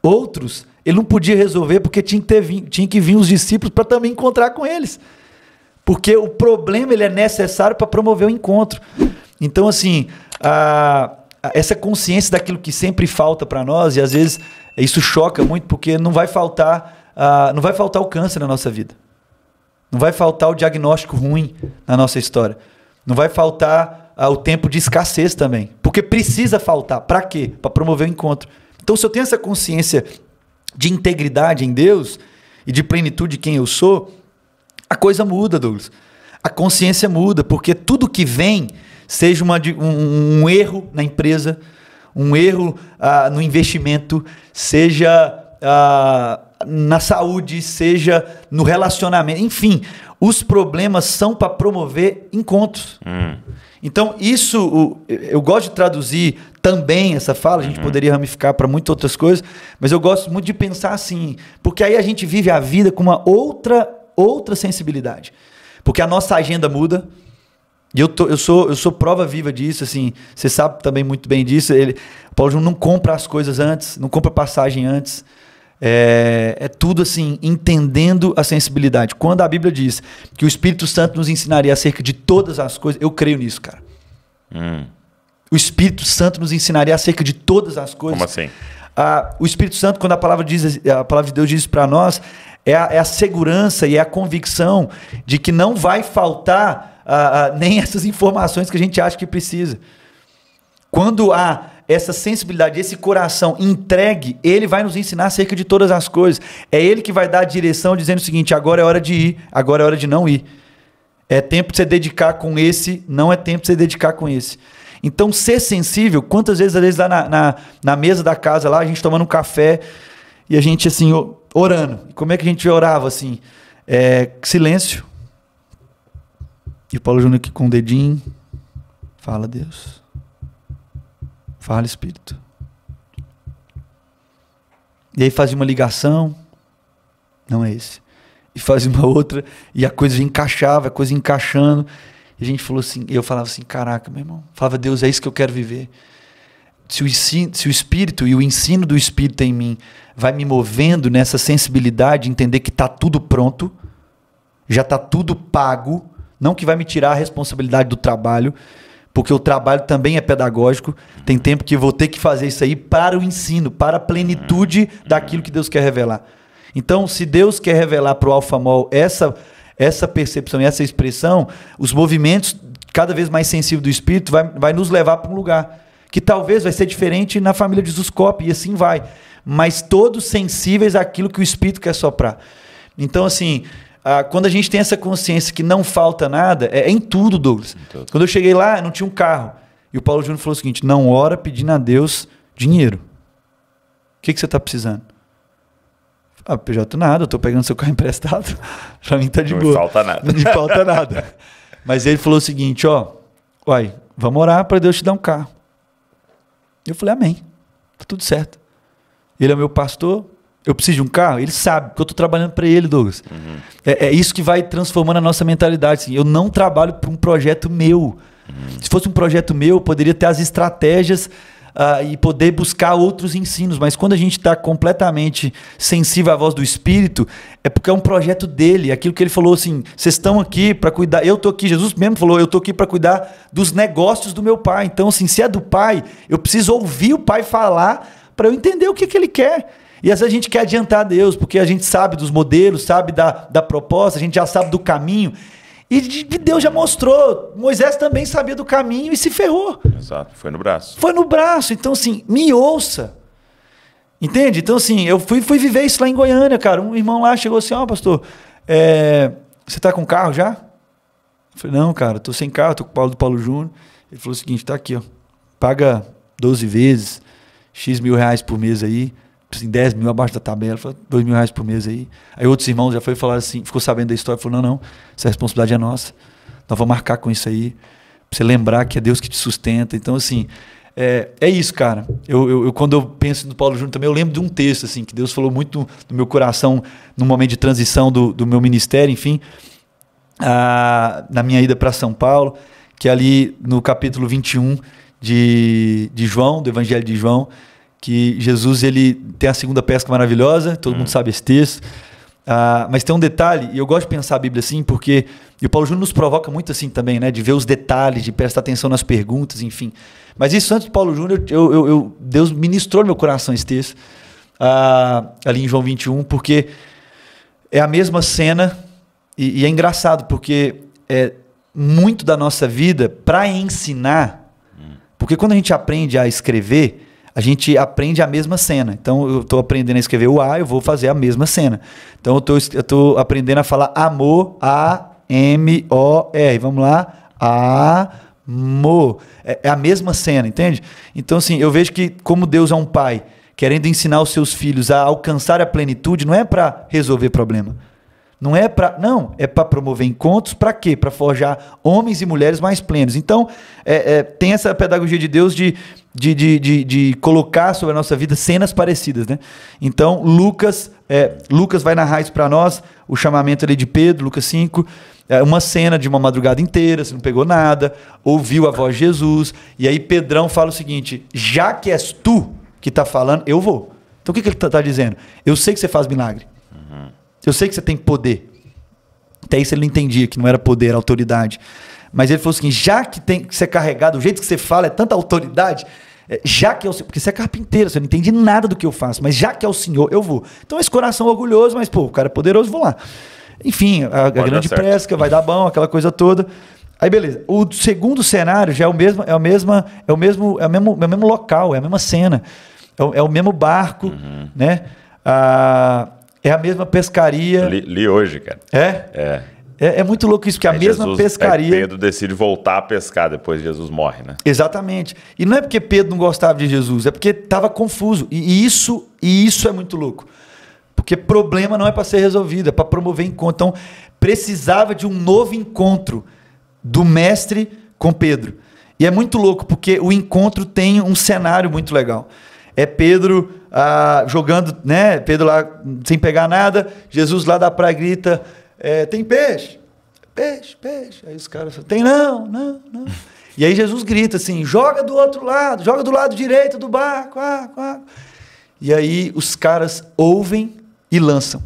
Outros, ele não podia resolver porque tinha que vir os discípulos para também encontrar com eles. Porque o problema ele é necessário para promover o encontro. Então, assim, essa consciência daquilo que sempre falta para nós, e às vezes isso choca muito, porque não vai faltar o câncer na nossa vida. Não vai faltar o diagnóstico ruim na nossa história. Não vai faltar o tempo de escassez também. Porque precisa faltar. Para quê? Para promover o encontro. Então, se eu tenho essa consciência de integridade em Deus e de plenitude de quem eu sou, a coisa muda, Douglas. A consciência muda, porque tudo que vem, seja um erro na empresa, um erro no investimento, seja na saúde, seja no relacionamento, enfim, os problemas são para promover encontros. Então, isso, eu gosto de traduzir também essa fala, a gente poderia ramificar para muitas outras coisas, mas eu gosto muito de pensar assim, porque aí a gente vive a vida com uma outra sensibilidade. Porque a nossa agenda muda, e eu sou prova viva disso, assim, você sabe também muito bem disso, o Paulo Júnior não compra as coisas antes, não compra passagem antes, é tudo assim, entendendo a sensibilidade. Quando a Bíblia diz que o Espírito Santo nos ensinaria acerca de todas as coisas, eu creio nisso, cara. O Espírito Santo nos ensinaria acerca de todas as coisas. Como assim? O Espírito Santo, quando a palavra de Deus diz para nós, é a segurança e é a convicção de que não vai faltar nem essas informações que a gente acha que precisa. Quando há essa sensibilidade, esse coração entregue, ele vai nos ensinar acerca de todas as coisas. É ele que vai dar a direção dizendo o seguinte: agora é hora de ir, agora é hora de não ir. É tempo de você dedicar com esse, não é tempo de você dedicar com esse. Então, ser sensível, quantas vezes, às vezes, lá na mesa da casa, lá, a gente tomando um café e a gente, assim, orando. Como é que a gente orava, assim? Silêncio. E o Paulo Júnior aqui com o dedinho. Fala, Deus. Fala, Espírito. E aí fazia uma ligação. Não é esse. E fazia uma outra. E a coisa encaixava, a coisa encaixando. E a gente falou assim, eu falava assim, caraca, meu irmão. Falava, Deus, é isso que eu quero viver. se o Espírito e o ensino do Espírito em mim vai me movendo nessa sensibilidade de entender que está tudo pronto, já está tudo pago, não que vai me tirar a responsabilidade do trabalho, porque o trabalho também é pedagógico, tem tempo que eu vou ter que fazer isso aí para o ensino, para a plenitude daquilo que Deus quer revelar. Então, se Deus quer revelar para o Alphamol essa percepção e essa expressão, os movimentos cada vez mais sensíveis do Espírito vai nos levar para um lugar que talvez vai ser diferente na família de Zuscope, e assim vai. Mas todos sensíveis àquilo que o Espírito quer soprar. Então, assim, quando a gente tem essa consciência que não falta nada, é em tudo, Douglas. Quando eu cheguei lá, não tinha um carro. E o Paulo Júnior falou o seguinte: não ora pedindo a Deus dinheiro. O que você está precisando? PJ, nada, eu estou pegando seu carro emprestado. Para mim tá de boa. Não me falta nada. Não me falta nada. Mas ele falou o seguinte: vamos orar para Deus te dar um carro. Eu falei, amém. Tá tudo certo. Ele é meu pastor, eu preciso de um carro? Ele sabe, porque eu estou trabalhando para ele, Douglas. Uhum. É isso que vai transformando a nossa mentalidade. Assim, eu não trabalho para um projeto meu. Uhum. Se fosse um projeto meu, eu poderia ter as estratégias e poder buscar outros ensinos. Mas quando a gente está completamente sensível à voz do Espírito, é porque é um projeto dele. Aquilo que ele falou assim, vocês estão aqui para cuidar. Eu estou aqui, Jesus mesmo falou, eu estou aqui para cuidar dos negócios do meu pai. Então, assim, se é do pai, eu preciso ouvir o pai falar para eu entender o que ele quer. E às vezes a gente quer adiantar a Deus, porque a gente sabe dos modelos, sabe da proposta, a gente já sabe do caminho. E Deus já mostrou. Moisés também sabia do caminho e se ferrou. Exato, foi no braço. Foi no braço. Então, assim, me ouça. Entende? Então, assim, eu fui viver isso lá em Goiânia, cara. Um irmão lá chegou assim, pastor, você tá com carro já? Eu falei, não, cara, tô sem carro, tô com o Paulo do Paulo Júnior. Ele falou o seguinte, tá aqui, paga 12 vezes, X mil reais por mês aí, assim, 10 mil abaixo da tabela, 2 mil reais por mês aí. Aí outros irmãos já foi falar assim, ficou sabendo da história, falou, não, essa responsabilidade é nossa, nós vamos marcar com isso aí, pra você lembrar que é Deus que te sustenta. Então, assim, é isso, cara. Eu quando eu penso no Paulo Júnior também, eu lembro de um texto, assim, que Deus falou muito no meu coração, no momento de transição do meu ministério, enfim, na minha ida para São Paulo, que é ali no capítulo 21 de João, do Evangelho de João, que Jesus ele tem a segunda pesca maravilhosa, todo mundo sabe esse texto, mas tem um detalhe, e eu gosto de pensar a Bíblia assim, porque e o Paulo Júnior nos provoca muito assim também, né, de ver os detalhes, de prestar atenção nas perguntas, enfim. Mas isso antes do Paulo Júnior, Deus ministrou no meu coração esse texto, ali em João 21, porque é a mesma cena, e é engraçado, porque muito da nossa vida, para ensinar, porque quando a gente aprende a escrever, a gente aprende a mesma cena. Então, eu estou aprendendo a escrever o A, eu vou fazer a mesma cena. Então, eu estou aprendendo a falar amor, A-M-O-R. Vamos lá? Amor. É a mesma cena, entende? Então, assim, eu vejo que como Deus é um pai, querendo ensinar os seus filhos a alcançar a plenitude, não é para resolver problema. Não é para... Não, é para promover encontros. Para quê? Para forjar homens e mulheres mais plenos. Então, tem essa pedagogia de Deus de colocar sobre a nossa vida cenas parecidas, né? Então, Lucas vai narrar isso para nós, o chamamento ali de Pedro, Lucas 5, uma cena de uma madrugada inteira, você não pegou nada, ouviu a voz de Jesus, e aí Pedrão fala o seguinte, já que és tu que está falando, eu vou. Então, o que ele está dizendo? Eu sei que você faz milagre. Eu sei que você tem poder. Até isso ele não entendia, que não era poder, era autoridade. Mas ele falou o seguinte, já que tem que ser carregado, o jeito que você fala é tanta autoridade, já que é o Senhor, porque você é carpinteiro, você não entende nada do que eu faço, mas já que é o Senhor, eu vou. Então esse coração orgulhoso, mas o cara é poderoso, vou lá. Enfim, a grande pesca, vai dar bom, aquela coisa toda. Aí beleza. O segundo cenário já é o mesmo local, é a mesma cena. É o mesmo barco, né? É a mesma pescaria. Li hoje, cara. É muito louco isso, porque a mesma pescaria... Pedro decide voltar a pescar depois que Jesus morre, né? Exatamente. E não é porque Pedro não gostava de Jesus, é porque estava confuso. E isso é muito louco. Porque problema não é para ser resolvido, é para promover encontro. Então, precisava de um novo encontro do mestre com Pedro. E é muito louco, porque o encontro tem um cenário muito legal. É Pedro jogando, né? Pedro lá sem pegar nada, Jesus lá da praia grita, tem peixe? Peixe. Aí os caras falam, tem não. E aí Jesus grita assim, joga do outro lado, joga do lado direito do barco. E aí os caras ouvem e lançam.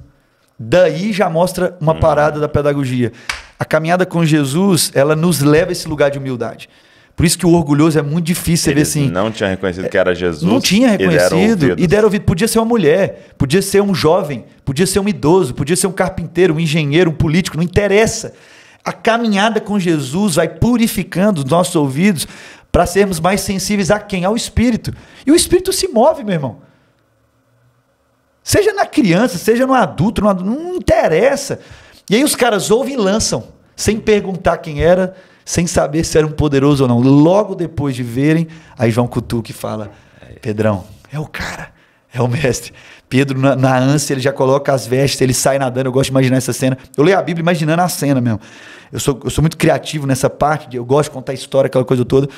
Daí já mostra uma parada da pedagogia. A caminhada com Jesus, ela nos leva a esse lugar de humildade. Por isso que o orgulhoso é muito difícil. Você ver assim. Não tinha reconhecido que era Jesus. Não tinha reconhecido. E deram ouvido. Podia ser uma mulher, podia ser um jovem, podia ser um idoso, podia ser um carpinteiro, um engenheiro, um político, não interessa. A caminhada com Jesus vai purificando os nossos ouvidos para sermos mais sensíveis a quem? Ao Espírito. E o Espírito se move, meu irmão. Seja na criança, seja no adulto, não interessa. E aí os caras ouvem e lançam, sem perguntar quem era, sem saber se era um poderoso ou não. Logo depois de verem, aí João cutuca e fala, Pedrão, é o cara, é o mestre. Pedro, na ânsia, ele já coloca as vestes, ele sai nadando. Eu gosto de imaginar essa cena. Eu leio a Bíblia imaginando a cena mesmo. Eu sou muito criativo nessa parte, eu gosto de contar história, aquela coisa toda.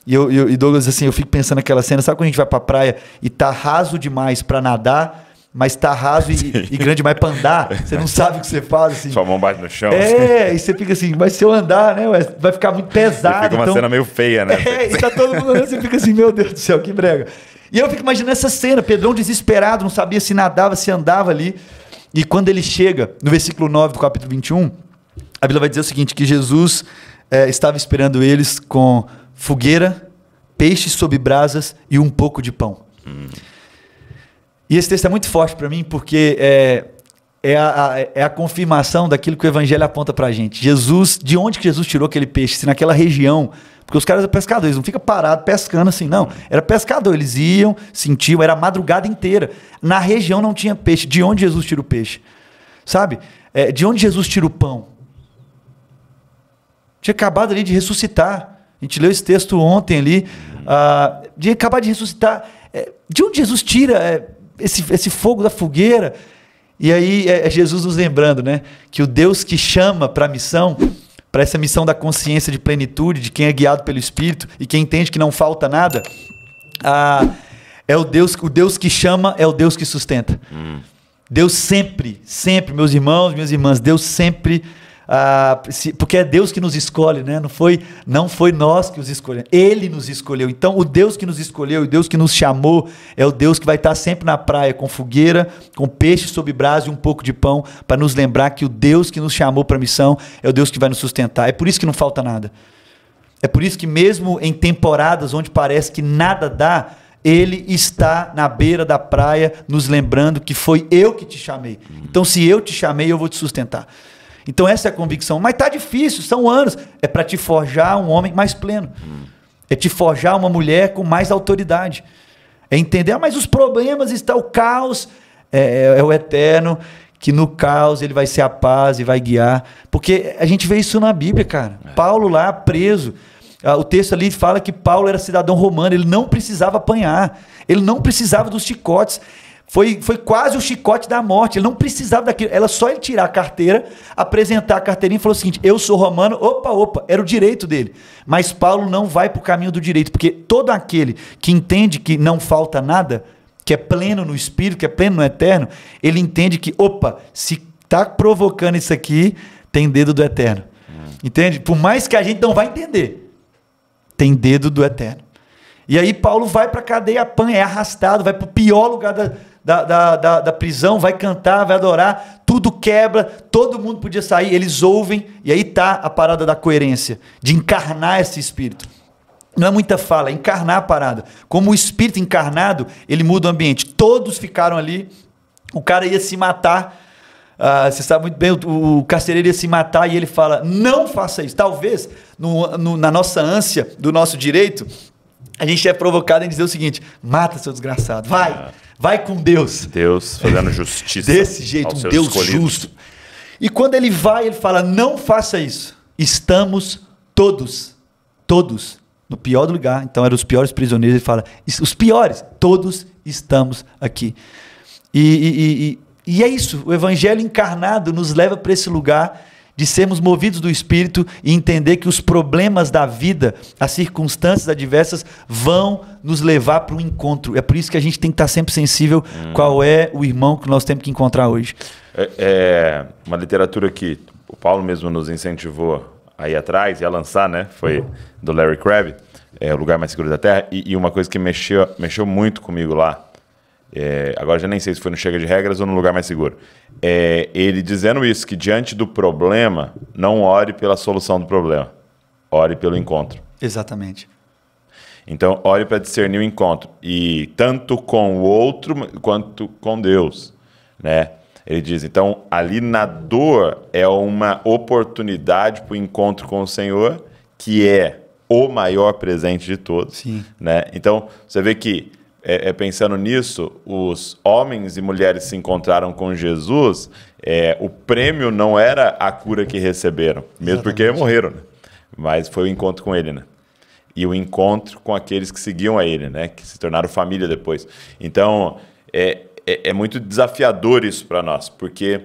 E Douglas, assim, eu fico pensando naquela cena. Sabe quando a gente vai pra praia e tá raso demais pra nadar, mas tá raso e grande demais pra andar? Você não sabe o que você faz, assim. Sua mão bate no chão. E você fica assim, mas se eu andar, né, vai ficar muito pesado. E fica uma cena meio feia, né? E tá todo mundo andando, você fica assim, meu Deus do céu, que brega. E eu fico imaginando essa cena, Pedrão desesperado, não sabia se nadava, se andava ali. E quando ele chega, no versículo 9 do capítulo 21, a Bíblia vai dizer o seguinte, que Jesus estava esperando eles com fogueira, peixes sob brasas e um pouco de pão. E esse texto é muito forte para mim, porque é a confirmação daquilo que o Evangelho aponta para a gente. Jesus, de onde que Jesus tirou aquele peixe? Se naquela região, porque os caras eram pescadores, não fica parado pescando assim, não. Era pescador, eles iam, sentiam, era a madrugada inteira. Na região não tinha peixe. De onde Jesus tira o peixe? Sabe? De onde Jesus tira o pão? Tinha acabado ali de ressuscitar. A gente leu esse texto ontem ali. De acabar de ressuscitar. De onde Jesus tira esse fogo da fogueira? E aí é Jesus nos lembrando, né, que o Deus que chama para a missão, para essa missão da consciência de plenitude, de quem é guiado pelo Espírito e quem entende que não falta nada, é o Deus que chama é o Deus que sustenta. Deus sempre, meus irmãos, minhas irmãs, Deus sempre, porque é Deus que nos escolhe, né? Não foi nós que os escolhemos, Ele nos escolheu. Então o Deus que nos escolheu, o Deus que nos chamou, é o Deus que vai estar sempre na praia com fogueira, com peixe sob brasa e um pouco de pão, para nos lembrar que o Deus que nos chamou para a missão é o Deus que vai nos sustentar. É por isso que não falta nada. É por isso que mesmo em temporadas onde parece que nada dá, Ele está na beira da praia nos lembrando que foi eu que te chamei. Então se eu te chamei, eu vou te sustentar. Então essa é a convicção. Mas tá difícil, são anos. É para te forjar um homem mais pleno. É te forjar uma mulher com mais autoridade. É entender, mas os problemas estão, o caos é o eterno, que no caos ele vai ser a paz e vai guiar. Porque a gente vê isso na Bíblia, cara. Paulo lá preso. O texto ali fala que Paulo era cidadão romano, ele não precisava apanhar, ele não precisava dos chicotes. Foi quase o chicote da morte. Ele não precisava daquilo. Era só ele tirar a carteira, apresentar a carteirinha e falar o seguinte, eu sou romano, opa, era o direito dele. Mas Paulo não vai para o caminho do direito, porque todo aquele que entende que não falta nada, que é pleno no Espírito, que é pleno no Eterno, ele entende que, se está provocando isso aqui, tem dedo do Eterno. Entende? Por mais que a gente não vai entender, tem dedo do Eterno. E aí Paulo vai para a cadeia, apanha, é arrastado, vai para o pior lugar da prisão, vai cantar, vai adorar, tudo quebra, todo mundo podia sair, eles ouvem, e aí está a parada da coerência, de encarnar esse Espírito. Não é muita fala, é encarnar a parada. Como o Espírito encarnado, ele muda o ambiente. Todos ficaram ali, o cara ia se matar, você sabe muito bem, o carcereiro ia se matar e ele fala, não faça isso. Talvez, na nossa ânsia do nosso direito, a gente é provocado em dizer o seguinte, mata seu desgraçado, vai com Deus. Deus fazendo justiça. Desse jeito, um Deus justo. E quando ele vai, ele fala, não faça isso. Estamos todos no pior lugar. Então eram os piores prisioneiros. Ele fala, os piores, todos estamos aqui. E é isso, o Evangelho encarnado nos leva para esse lugar de sermos movidos do Espírito e entender que os problemas da vida, as circunstâncias adversas vão nos levar para um encontro. É por isso que a gente tem que estar sempre sensível qual é o irmão que nós temos que encontrar hoje. É uma literatura que o Paulo mesmo nos incentivou aí atrás, ia lançar, né? Foi do Larry Crabb, O Lugar Mais Seguro da Terra. E uma coisa que mexeu muito comigo lá, agora já nem sei se foi no Chega de Regras ou no Lugar Mais Seguro. Ele dizendo isso, que diante do problema, não ore pela solução do problema. Ore pelo encontro. Exatamente. Então, ore para discernir o encontro. E tanto com o outro, quanto com Deus, né? Ele diz, então, ali na dor é uma oportunidade para o encontro com o Senhor, que é o maior presente de todos. Sim. Né? Então, você vê que, pensando nisso, os homens e mulheres se encontraram com Jesus, o prêmio não era a cura que receberam, mesmo porque morreram, né? Mas foi o encontro com ele, né? E o encontro com aqueles que seguiam a ele, né? Que se tornaram família depois. Então, é muito desafiador isso para nós, porque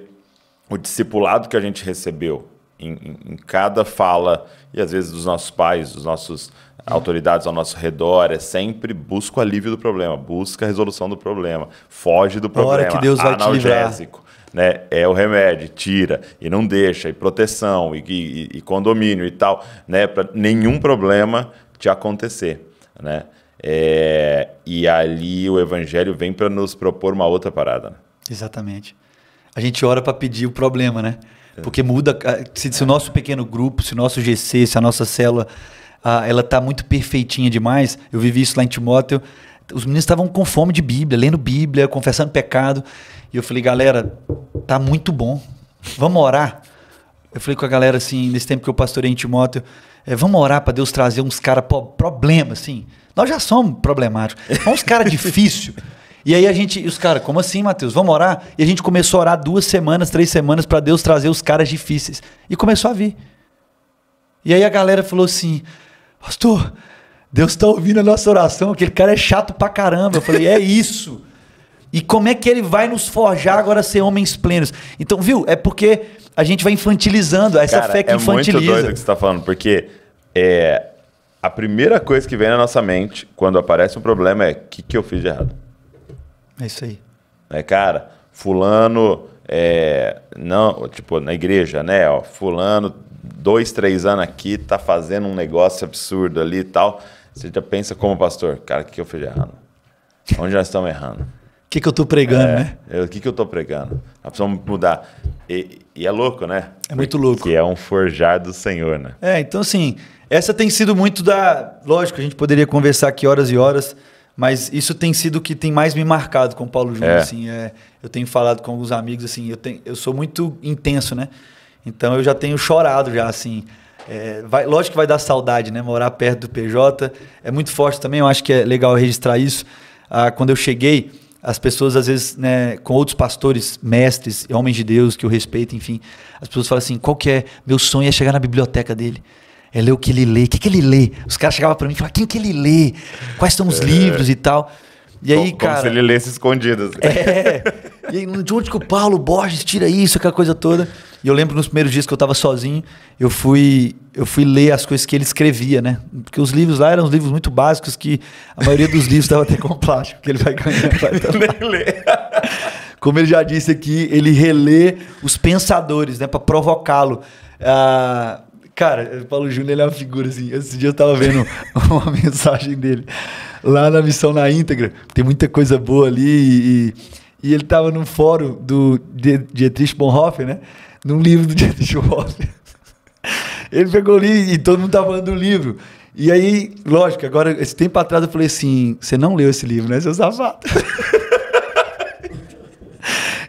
o discipulado que a gente recebeu em cada fala, e às vezes dos nossos pais, dos nossos autoridades ao nosso redor, sempre busca o alívio do problema, busca a resolução do problema, foge do problema, hora que Deus vai te livrar. Né? É o remédio, tira, e não deixa, e proteção, e condomínio e tal, né? Para nenhum problema te acontecer, né? E ali o Evangelho vem para nos propor uma outra parada. Né? Exatamente. A gente ora para pedir o problema, né? Porque muda, se o nosso pequeno grupo, se o nosso GC, se a nossa célula, ela tá muito perfeitinha demais. Eu vivi isso lá em Timóteo. Os meninos estavam com fome de Bíblia, lendo Bíblia, confessando pecado. E eu falei, galera, tá muito bom. Vamos orar? Eu falei com a galera assim, nesse tempo que eu pastorei em Timóteo, vamos orar para Deus trazer uns caras problemas, assim. Nós já somos problemáticos. Uns caras difíceis. E aí os caras, como assim, Mateus? Vamos orar? E a gente começou a orar 2 semanas, 3 semanas para Deus trazer os caras difíceis. E começou a vir. E aí a galera falou assim, pastor, Deus está ouvindo a nossa oração, aquele cara é chato pra caramba. Eu falei, é isso. E como é que ele vai nos forjar agora a ser homens plenos? Então, viu? É porque a gente vai infantilizando, essa fé que infantiliza. É muito doido o que você está falando, porque a primeira coisa que vem na nossa mente quando aparece um problema é o que eu fiz de errado? É isso aí. Cara, fulano, não, tipo, na igreja, né? Ó, fulano, 2, 3 anos aqui, tá fazendo um negócio absurdo ali e tal. Você já pensa como pastor, cara, o que eu fiz de errado? Onde nós estamos errando? O que eu tô pregando, né? O que eu tô pregando? Nós precisamos mudar. E é louco, né? É muito louco. Que é um forjar do Senhor, né? Então assim, essa tem sido muito Lógico, a gente poderia conversar aqui horas e horas, mas isso tem sido o que tem mais me marcado com o Paulo Júnior. Assim, eu tenho falado com alguns amigos, assim, eu sou muito intenso, né? Então eu já tenho chorado já, assim. Lógico que vai dar saudade, né? Morar perto do PJ. É muito forte também, eu acho que é legal registrar isso. Quando eu cheguei, as pessoas, às vezes, né, com outros pastores, mestres, homens de Deus que eu respeito, enfim, as pessoas falam assim, qual que é? Meu sonho é chegar na biblioteca dele. É ler o que ele lê. O que ele lê? Os caras chegavam para mim e falavam, quem que ele lê? Quais são os livros e tal? E aí, como se ele lesse escondidas. E aí, de onde que o Paulo Borges tira isso, aquela coisa toda? E eu lembro nos primeiros dias que eu estava sozinho, eu fui ler as coisas que ele escrevia, né? Porque os livros lá eram uns livros muito básicos que a maioria dos livros estava até com plástico, que ele vai ganhando. Como ele já disse aqui, ele relê os pensadores, né? Para provocá-lo. Cara, o Paulo Júnior ele é uma figura assim. Esse dia eu estava vendo uma mensagem dele lá na Missão na Íntegra. Tem muita coisa boa ali. E ele estava num fórum do Dietrich Bonhoeffer, né? Num livro do Dietrich Bonhoeffer. Ele pegou ali e todo mundo estava falando do livro. E aí, lógico, agora, esse tempo atrás eu falei assim, você não leu esse livro, né, seu safado?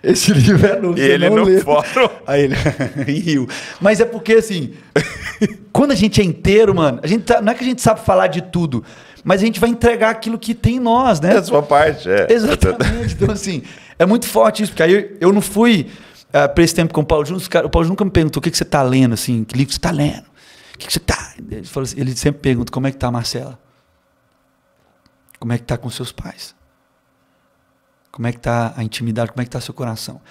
Esse livro é novo. E ele não no leu. fórum. Aí ele riu. Mas é porque, assim, quando a gente é inteiro, mano, não é que a gente sabe falar de tudo, mas a gente vai entregar aquilo que tem em nós, né? É a sua parte, Exatamente. Então, assim, é muito forte isso, porque aí eu não fui para esse tempo com o Paulo Júnior, o Paulo nunca me perguntou o que você está lendo, assim, que livro você está lendo, o que você está... Ele sempre pergunta, como é que está a Marcela? Como é que está com seus pais? Como é que está a intimidade? Como é que está seu coração?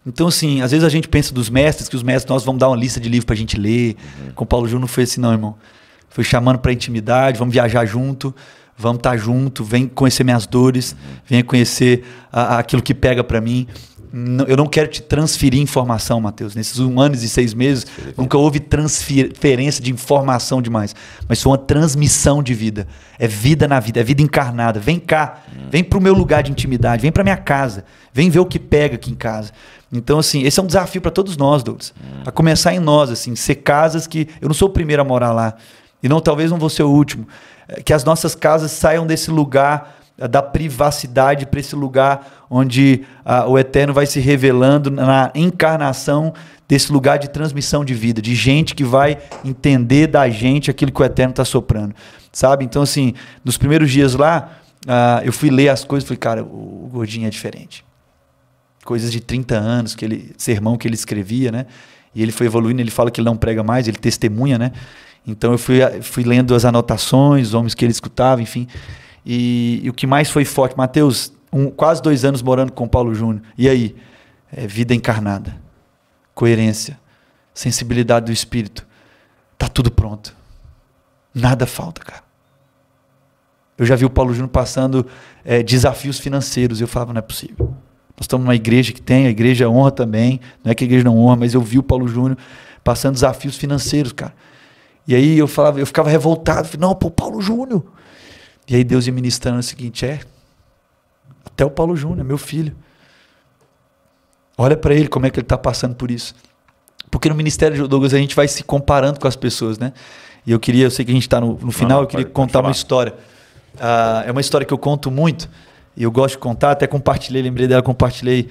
Então, assim, às vezes a gente pensa dos mestres, que os mestres, nós vamos dar uma lista de livros para a gente ler. Com o Paulo Júnior não foi assim, não, irmão. Foi chamando para intimidade, vamos viajar junto, vamos estar junto, vem conhecer minhas dores, venha conhecer aquilo que pega para mim. Eu não quero te transferir informação, Mateus. Nesses 1 ano e 6 meses, nunca houve transferência de informação demais. Mas foi uma transmissão de vida. É vida na vida, é vida encarnada. Vem cá, vem para o meu lugar de intimidade, vem para minha casa, vem ver o que pega aqui em casa. Então, assim, esse é um desafio para todos nós, Douglas. A começar em nós, assim, ser casas que... Eu não sou o primeiro a morar lá. E talvez não vou ser o último. Que as nossas casas saiam desse lugar da privacidade para esse lugar onde o Eterno vai se revelando na encarnação desse lugar de transmissão de vida, de gente que vai entender da gente aquilo que o Eterno está soprando, sabe? Então, assim, nos primeiros dias lá, eu fui ler as coisas e falei, cara, o Gordinho é diferente. Coisas de 30 anos, sermão que ele escrevia, né? E ele foi evoluindo, ele fala que ele não prega mais, ele testemunha, né? Então eu fui lendo as anotações, os homens que ele escutava, enfim. E o que mais foi forte, Mateus, quase 2 anos morando com o Paulo Júnior. E aí? Vida encarnada, coerência, sensibilidade do espírito. Tá tudo pronto. Nada falta, cara. Eu já vi o Paulo Júnior passando desafios financeiros. Eu falava, não é possível. Nós estamos numa igreja que tem, a igreja honra também. Não é que a igreja não honra, mas eu vi o Paulo Júnior passando desafios financeiros, cara. E aí eu ficava revoltado. Falei, não, pô, Paulo Júnior. E aí Deus ia ministrando o seguinte, até o Paulo Júnior, meu filho. Olha para ele como é que ele está passando por isso. Porque no Ministério de Douglas a gente vai se comparando com as pessoas, né? E eu sei que a gente está no final, eu queria contar uma história. É uma história que eu conto muito, e eu gosto de contar, até lembrei dela, compartilhei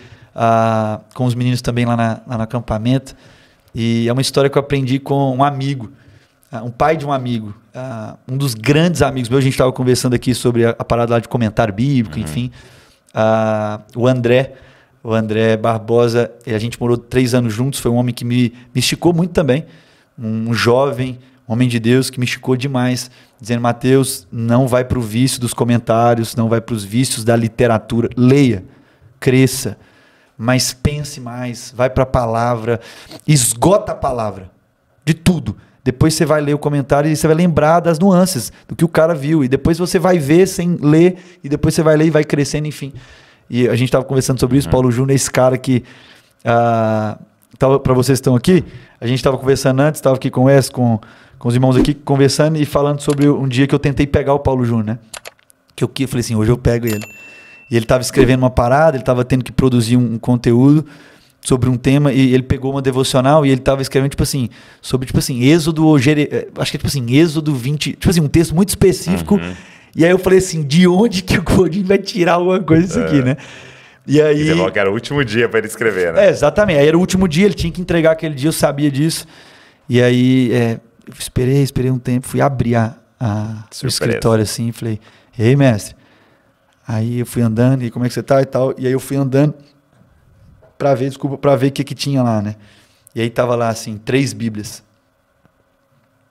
com os meninos também lá no acampamento. E é uma história que eu aprendi com um amigo. Um pai de um amigo, um dos grandes amigos meus, a gente estava conversando aqui sobre a parada lá de comentário bíblico, enfim. O André Barbosa, a gente morou 3 anos juntos, foi um homem que me esticou muito também. Um jovem, homem de Deus que me esticou demais, dizendo, Mateus, não vai para o vício dos comentários, não vai para os vícios da literatura. Leia, cresça, mas pense mais, vai para a palavra, esgota a palavra, de tudo. Depois você vai ler o comentário e você vai lembrar das nuances, do que o cara viu. E depois você vai ver sem ler, e depois você vai ler e vai crescendo, enfim. E a gente estava conversando sobre isso, Paulo Júnior, esse cara que... para vocês que estão aqui, a gente estava conversando antes, estava aqui com o Wes, com os irmãos aqui, conversando e falando sobre um dia que eu tentei pegar o Paulo Júnior, né? Que eu falei assim, hoje eu pego ele. E ele estava escrevendo uma parada, ele estava tendo que produzir um conteúdo sobre um tema, e ele pegou uma devocional e ele estava escrevendo, sobre, Êxodo, acho que Êxodo 20, um texto muito específico, e aí eu falei assim, de onde que o Gordinho vai tirar alguma coisa disso aqui, né? E aí... Você falou que era o último dia para ele escrever, né? Exatamente, aí era o último dia, ele tinha que entregar aquele dia, eu sabia disso, e aí eu esperei um tempo, fui abrir o escritório assim, falei, ei, mestre, aí eu fui andando, e como é que você tá e tal, e aí eu fui andando, para ver o que tinha lá, né? E aí tava lá assim, 3 Bíblias.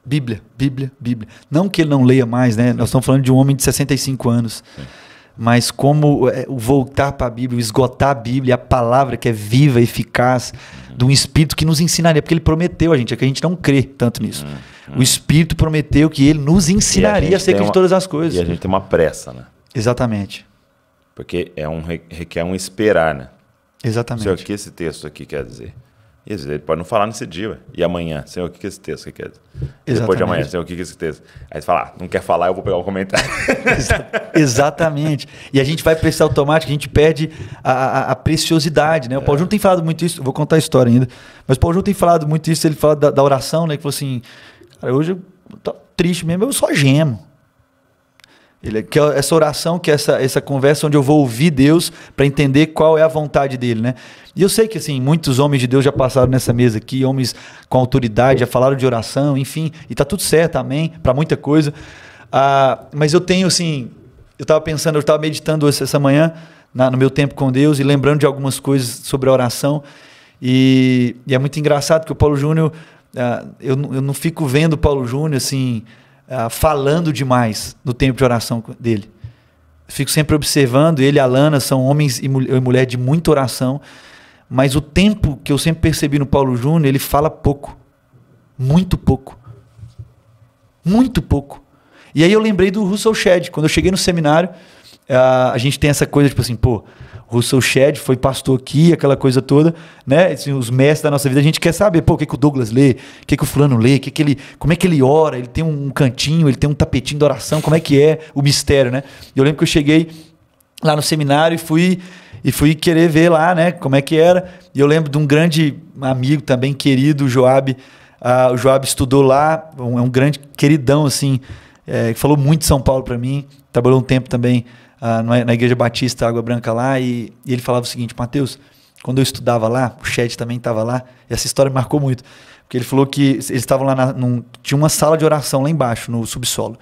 Bíblia. Não que ele não leia mais, né? Nós estamos falando de um homem de 65 anos. Mas como o voltar para a Bíblia, o esgotar a Bíblia, a palavra que é viva, eficaz, de um Espírito que nos ensinaria, porque ele prometeu a gente, é que a gente não crê tanto nisso. O Espírito prometeu que ele nos ensinaria acerca de todas as coisas. E a gente tem uma pressa, né? Exatamente. Porque requer um esperar, né? Exatamente. Senhor, o que esse texto aqui quer dizer? Isso, ele pode não falar nesse dia, ué. E amanhã, Senhor, o que esse texto aqui quer dizer? Exatamente. Depois de amanhã, Senhor, o que esse texto? Aí você fala, não quer falar, eu vou pegar o comentário. Exatamente. E a gente vai para esse automático, a gente perde a preciosidade, né? O Paulo Júnior tem falado muito isso, eu vou contar a história ainda, mas o Paulo Júnior tem falado muito isso, ele fala da oração, né? Que falou assim, cara, hoje eu tô triste mesmo, eu só gemo. Que é essa oração, que é essa conversa onde eu vou ouvir Deus para entender qual é a vontade dele, né? E eu sei que assim, muitos homens de Deus já passaram nessa mesa aqui, homens com autoridade, já falaram de oração, enfim, e tá tudo certo, amém, para muita coisa. Mas eu tenho assim, eu estava meditando essa manhã no meu tempo com Deus e lembrando de algumas coisas sobre a oração, e é muito engraçado que o Paulo Júnior, eu não fico vendo o Paulo Júnior assim, falando demais no tempo de oração dele. Fico sempre observando, ele e a Lana são homens e mulher de muita oração, mas o tempo que eu sempre percebi no Paulo Júnior, ele fala pouco, muito pouco, muito pouco. E aí eu lembrei do Russell Shedd, quando eu cheguei no seminário, a gente tem essa coisa tipo assim, pô, Russell Shedd foi pastor aqui, aquela coisa toda, né? Assim, os mestres da nossa vida, a gente quer saber, pô, o que o Douglas lê, o que o fulano lê, como é que ele ora, ele tem um cantinho, ele tem um tapetinho de oração, como é que é o mistério, né? Eu lembro que eu cheguei lá no seminário e fui querer ver lá, né, como é que era. E eu lembro de um grande amigo também, querido, o Joab. O Joab estudou lá, é um grande queridão, assim, que falou muito de São Paulo para mim. Trabalhou um tempo também na Igreja Batista Água Branca lá, e ele falava o seguinte: Mateus, quando eu estudava lá, o Shedd também estava lá, e essa história me marcou muito, porque ele falou que eles estavam lá, tinha uma sala de oração lá embaixo, no subsolo,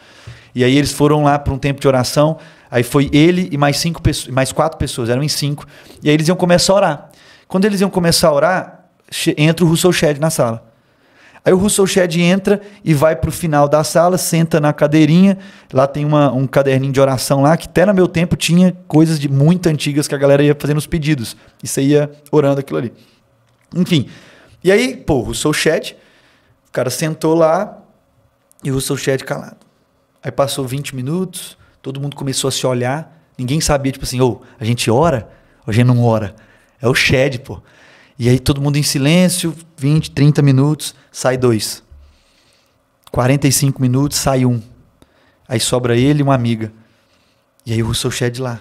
e aí eles foram lá para um tempo de oração, aí foi ele e mais 4 pessoas, eram em 5, e aí eles iam começar a orar. Quando eles iam começar a orar, entra o Russell Shedd na sala. Aí o Russell Shedd entra e vai para o final da sala, senta na cadeirinha, lá tem um caderninho de oração lá, que até no meu tempo tinha coisas de muito antigas que a galera ia fazendo os pedidos, e você ia orando aquilo ali. Enfim, e aí, pô, o Russell Shedd, o cara sentou lá, e o Russell Shedd calado. Aí passou 20 minutos, todo mundo começou a se olhar, ninguém sabia, tipo assim, a gente ora ou a gente não ora? É o Shedd, pô. E aí todo mundo em silêncio, 20, 30 minutos, sai 2. 45 minutos, sai 1. Aí sobra ele e uma amiga. E aí o Russell Shedd lá.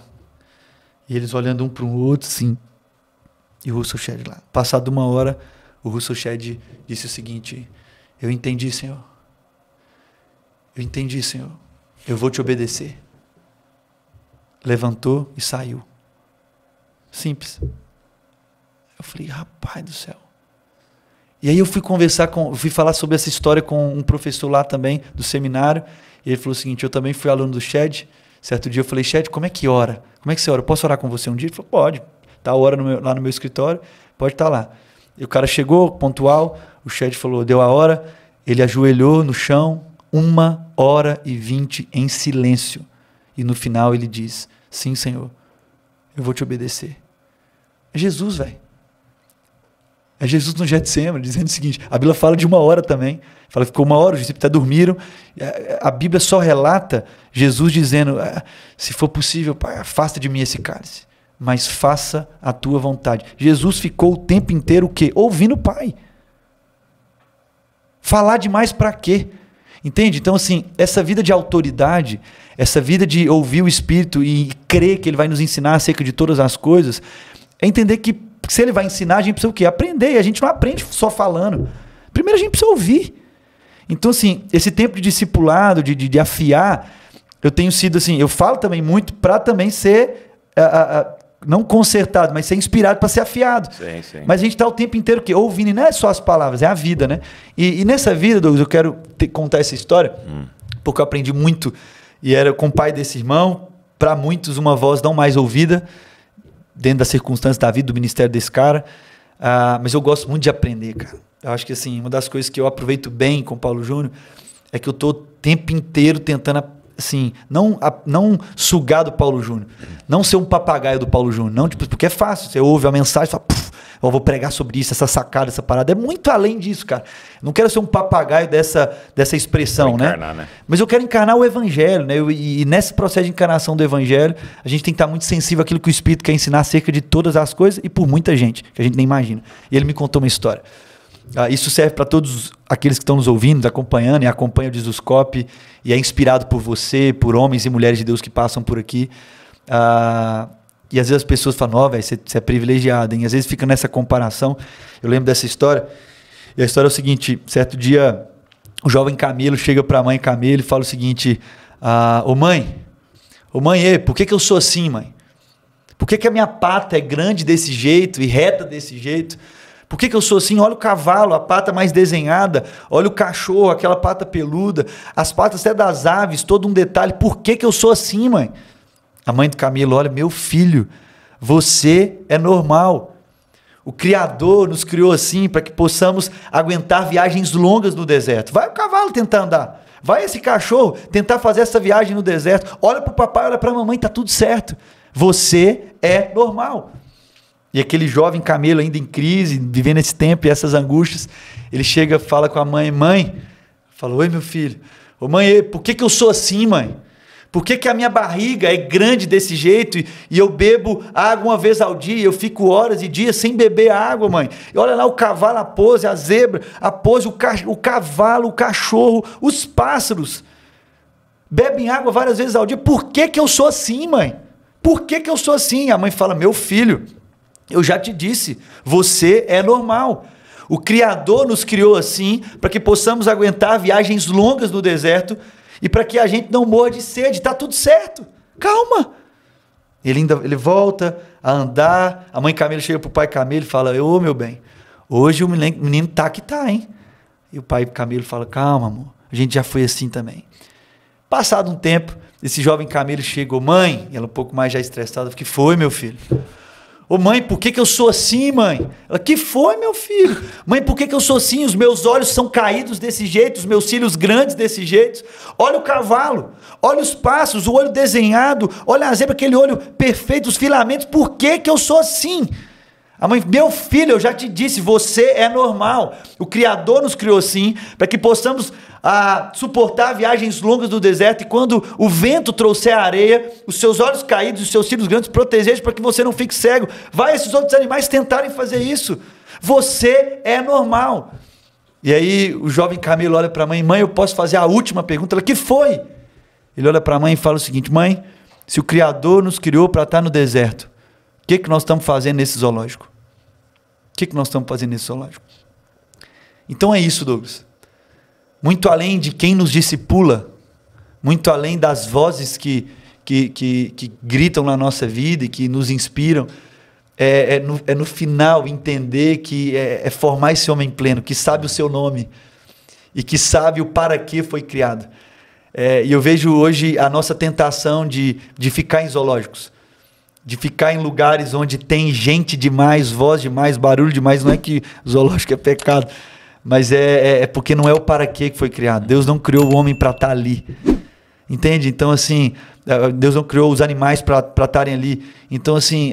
E eles olhando um para o outro, sim. E o Russell Shedd lá. Passado 1 hora, o Russell Shedd disse o seguinte: eu entendi, Senhor. Eu entendi, Senhor. Eu vou te obedecer. Levantou e saiu. Simples. Eu falei, rapaz do céu. E aí eu fui fui falar sobre essa história com um professor lá também, do seminário, e ele falou o seguinte: eu também fui aluno do Shedd. Certo dia eu falei, Shedd, como é que ora? Como é que você ora? Eu posso orar com você um dia? Ele falou, pode. Tá a hora lá no meu escritório, pode estar lá. E o cara chegou, pontual, o Shedd falou, deu a hora, ele ajoelhou no chão, 1h20 em silêncio. E no final ele diz, sim, Senhor, eu vou te obedecer. É Jesus, velho. É Jesus no Getsemane, dizendo o seguinte, a Bíblia fala de 1 hora também, fala que ficou 1 hora, os discípulos até dormiram, a Bíblia só relata Jesus dizendo, se for possível, Pai, afasta de mim esse cálice, mas faça a tua vontade. Jesus ficou o tempo inteiro o quê? Ouvindo o Pai. Falar demais para quê? Entende? Então assim, essa vida de autoridade, essa vida de ouvir o Espírito e crer que Ele vai nos ensinar acerca de todas as coisas, é entender que se Ele vai ensinar, a gente precisa o quê? Aprender. E a gente não aprende só falando. Primeiro a gente precisa ouvir. Então, assim, esse tempo de discipulado, de afiar, eu tenho sido assim, eu falo também muito para também ser, não consertado, mas ser inspirado para ser afiado. Sim, sim. Mas a gente está o tempo inteiro ouvindo, e não é só as palavras, é a vida, né? E nessa vida, Douglas, eu quero contar essa história, porque eu aprendi muito, e era com o pai desse irmão, para muitos uma voz não mais ouvida, dentro das circunstâncias da vida, do ministério desse cara, mas eu gosto muito de aprender, cara. Eu acho que assim, uma das coisas que eu aproveito bem com o Paulo Júnior é que eu estou o tempo inteiro tentando, assim, não sugar do Paulo Júnior, não ser um papagaio do Paulo Júnior, não, tipo, porque é fácil, você ouve a mensagem e fala, eu vou pregar sobre isso, essa sacada, essa parada, é muito além disso, cara. Não quero ser um papagaio dessa expressão, né? Mas eu quero encarnar o Evangelho, né? E nesse processo de encarnação do Evangelho, a gente tem que estar muito sensível àquilo que o Espírito quer ensinar acerca de todas as coisas e por muita gente, que a gente nem imagina. E ele me contou uma história. Isso serve para todos aqueles que estão nos ouvindo, nos acompanhando, e acompanham o Jesuscope, e é inspirado por você, por homens e mulheres de Deus que passam por aqui. E às vezes as pessoas falam, velho, você é privilegiado, hein? Às vezes fica nessa comparação. Eu lembro dessa história, e a história é o seguinte, certo dia, o jovem Camilo chega para a mãe Camilo e fala o seguinte, ô mãe, por que eu sou assim, mãe? Por que a minha pata é grande desse jeito e reta desse jeito? Por que eu sou assim? Olha o cavalo, a pata mais desenhada. Olha o cachorro, aquela pata peluda. As patas até das aves, todo um detalhe. Por que eu sou assim, mãe? A mãe do Camilo, olha, meu filho, você é normal. O Criador nos criou assim para que possamos aguentar viagens longas no deserto. Vai o cavalo tentar andar. Vai esse cachorro tentar fazer essa viagem no deserto. Olha para o papai, olha para a mamãe, está tudo certo. Você é normal. E aquele jovem Camelo ainda em crise, vivendo esse tempo e essas angústias, ele chega e fala com a mãe, fala, oi meu filho, ô mãe, por que eu sou assim, mãe? Por que a minha barriga é grande desse jeito e eu bebo água uma vez ao dia? Eu fico horas e dias sem beber água, mãe. E olha lá o cavalo, a pose, a zebra, a pose, o cavalo, o cachorro, os pássaros. Bebem água várias vezes ao dia. Por que eu sou assim, mãe? Por que eu sou assim? A mãe fala, meu filho, eu já te disse, você é normal. O Criador nos criou assim para que possamos aguentar viagens longas no deserto e para que a gente não morra de sede. Está tudo certo. Calma. Ele volta a andar. A mãe Camelo chega para o pai Camelo e fala, ô meu bem, hoje o menino tá que tá, hein? E o pai Camelo fala, calma amor, a gente já foi assim também. Passado um tempo, esse jovem Camelo chegou, mãe, ela um pouco mais já estressada, o que foi meu filho? Ô mãe, por que eu sou assim, mãe? Ela, que foi, meu filho? Mãe, por que eu sou assim? Os meus olhos são caídos desse jeito, os meus cílios grandes desse jeito. Olha o cavalo, olha os passos, o olho desenhado, olha a zebra, aquele olho perfeito, os filamentos. Por que eu sou assim? A mãe, meu filho, eu já te disse, você é normal. O Criador nos criou assim, para que possamos suportar viagens longas do deserto, e quando o vento trouxer a areia, os seus olhos caídos, os seus cílios grandes, proteger para que você não fique cego. Vai esses outros animais tentarem fazer isso. Você é normal. E aí o jovem Camelo olha para a mãe, mãe, eu posso fazer a última pergunta? Ela, que foi? Ele olha para a mãe e fala o seguinte, mãe, se o Criador nos criou para estar no deserto, o que nós estamos fazendo nesse zoológico? O que nós estamos fazendo nesse zoológico? Então é isso, Douglas. Muito além de quem nos discipula, muito além das vozes que gritam na nossa vida e que nos inspiram, no final entender que é formar esse homem pleno, que sabe o seu nome e que sabe o para que foi criado. E eu vejo hoje a nossa tentação de ficar em zoológicos, de ficar em lugares onde tem gente demais, voz demais, barulho demais. Não é que zoológico é pecado, mas é porque não é o para que foi criado. Deus não criou o homem para estar ali, entende? Então assim, Deus não criou os animais para estarem ali. Então assim,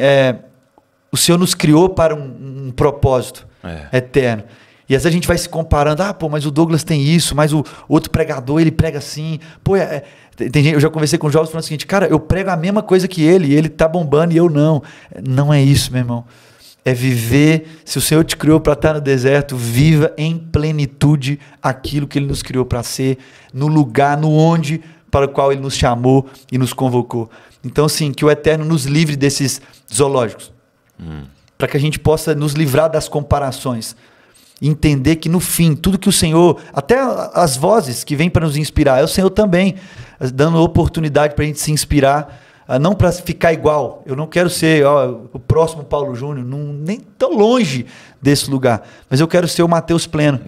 o Senhor nos criou para um propósito eterno. E às vezes a gente vai se comparando, mas o Douglas tem isso, mas o outro pregador, ele prega assim. Tem gente, eu já conversei com jovens falando o seguinte, cara, eu prego a mesma coisa que ele, e ele tá bombando e eu não. Não é isso, meu irmão. É viver, se o Senhor te criou para estar no deserto, viva em plenitude aquilo que Ele nos criou para ser, no lugar, no onde, para o qual Ele nos chamou e nos convocou. Então, assim, que o Eterno nos livre desses zoológicos, para que a gente possa nos livrar das comparações, entender que no fim, tudo que o Senhor, até as vozes que vêm para nos inspirar, é o Senhor também, dando oportunidade para a gente se inspirar, não para ficar igual. Eu não quero ser o próximo Paulo Júnior, nem tão longe desse lugar, mas eu quero ser o Mateus pleno.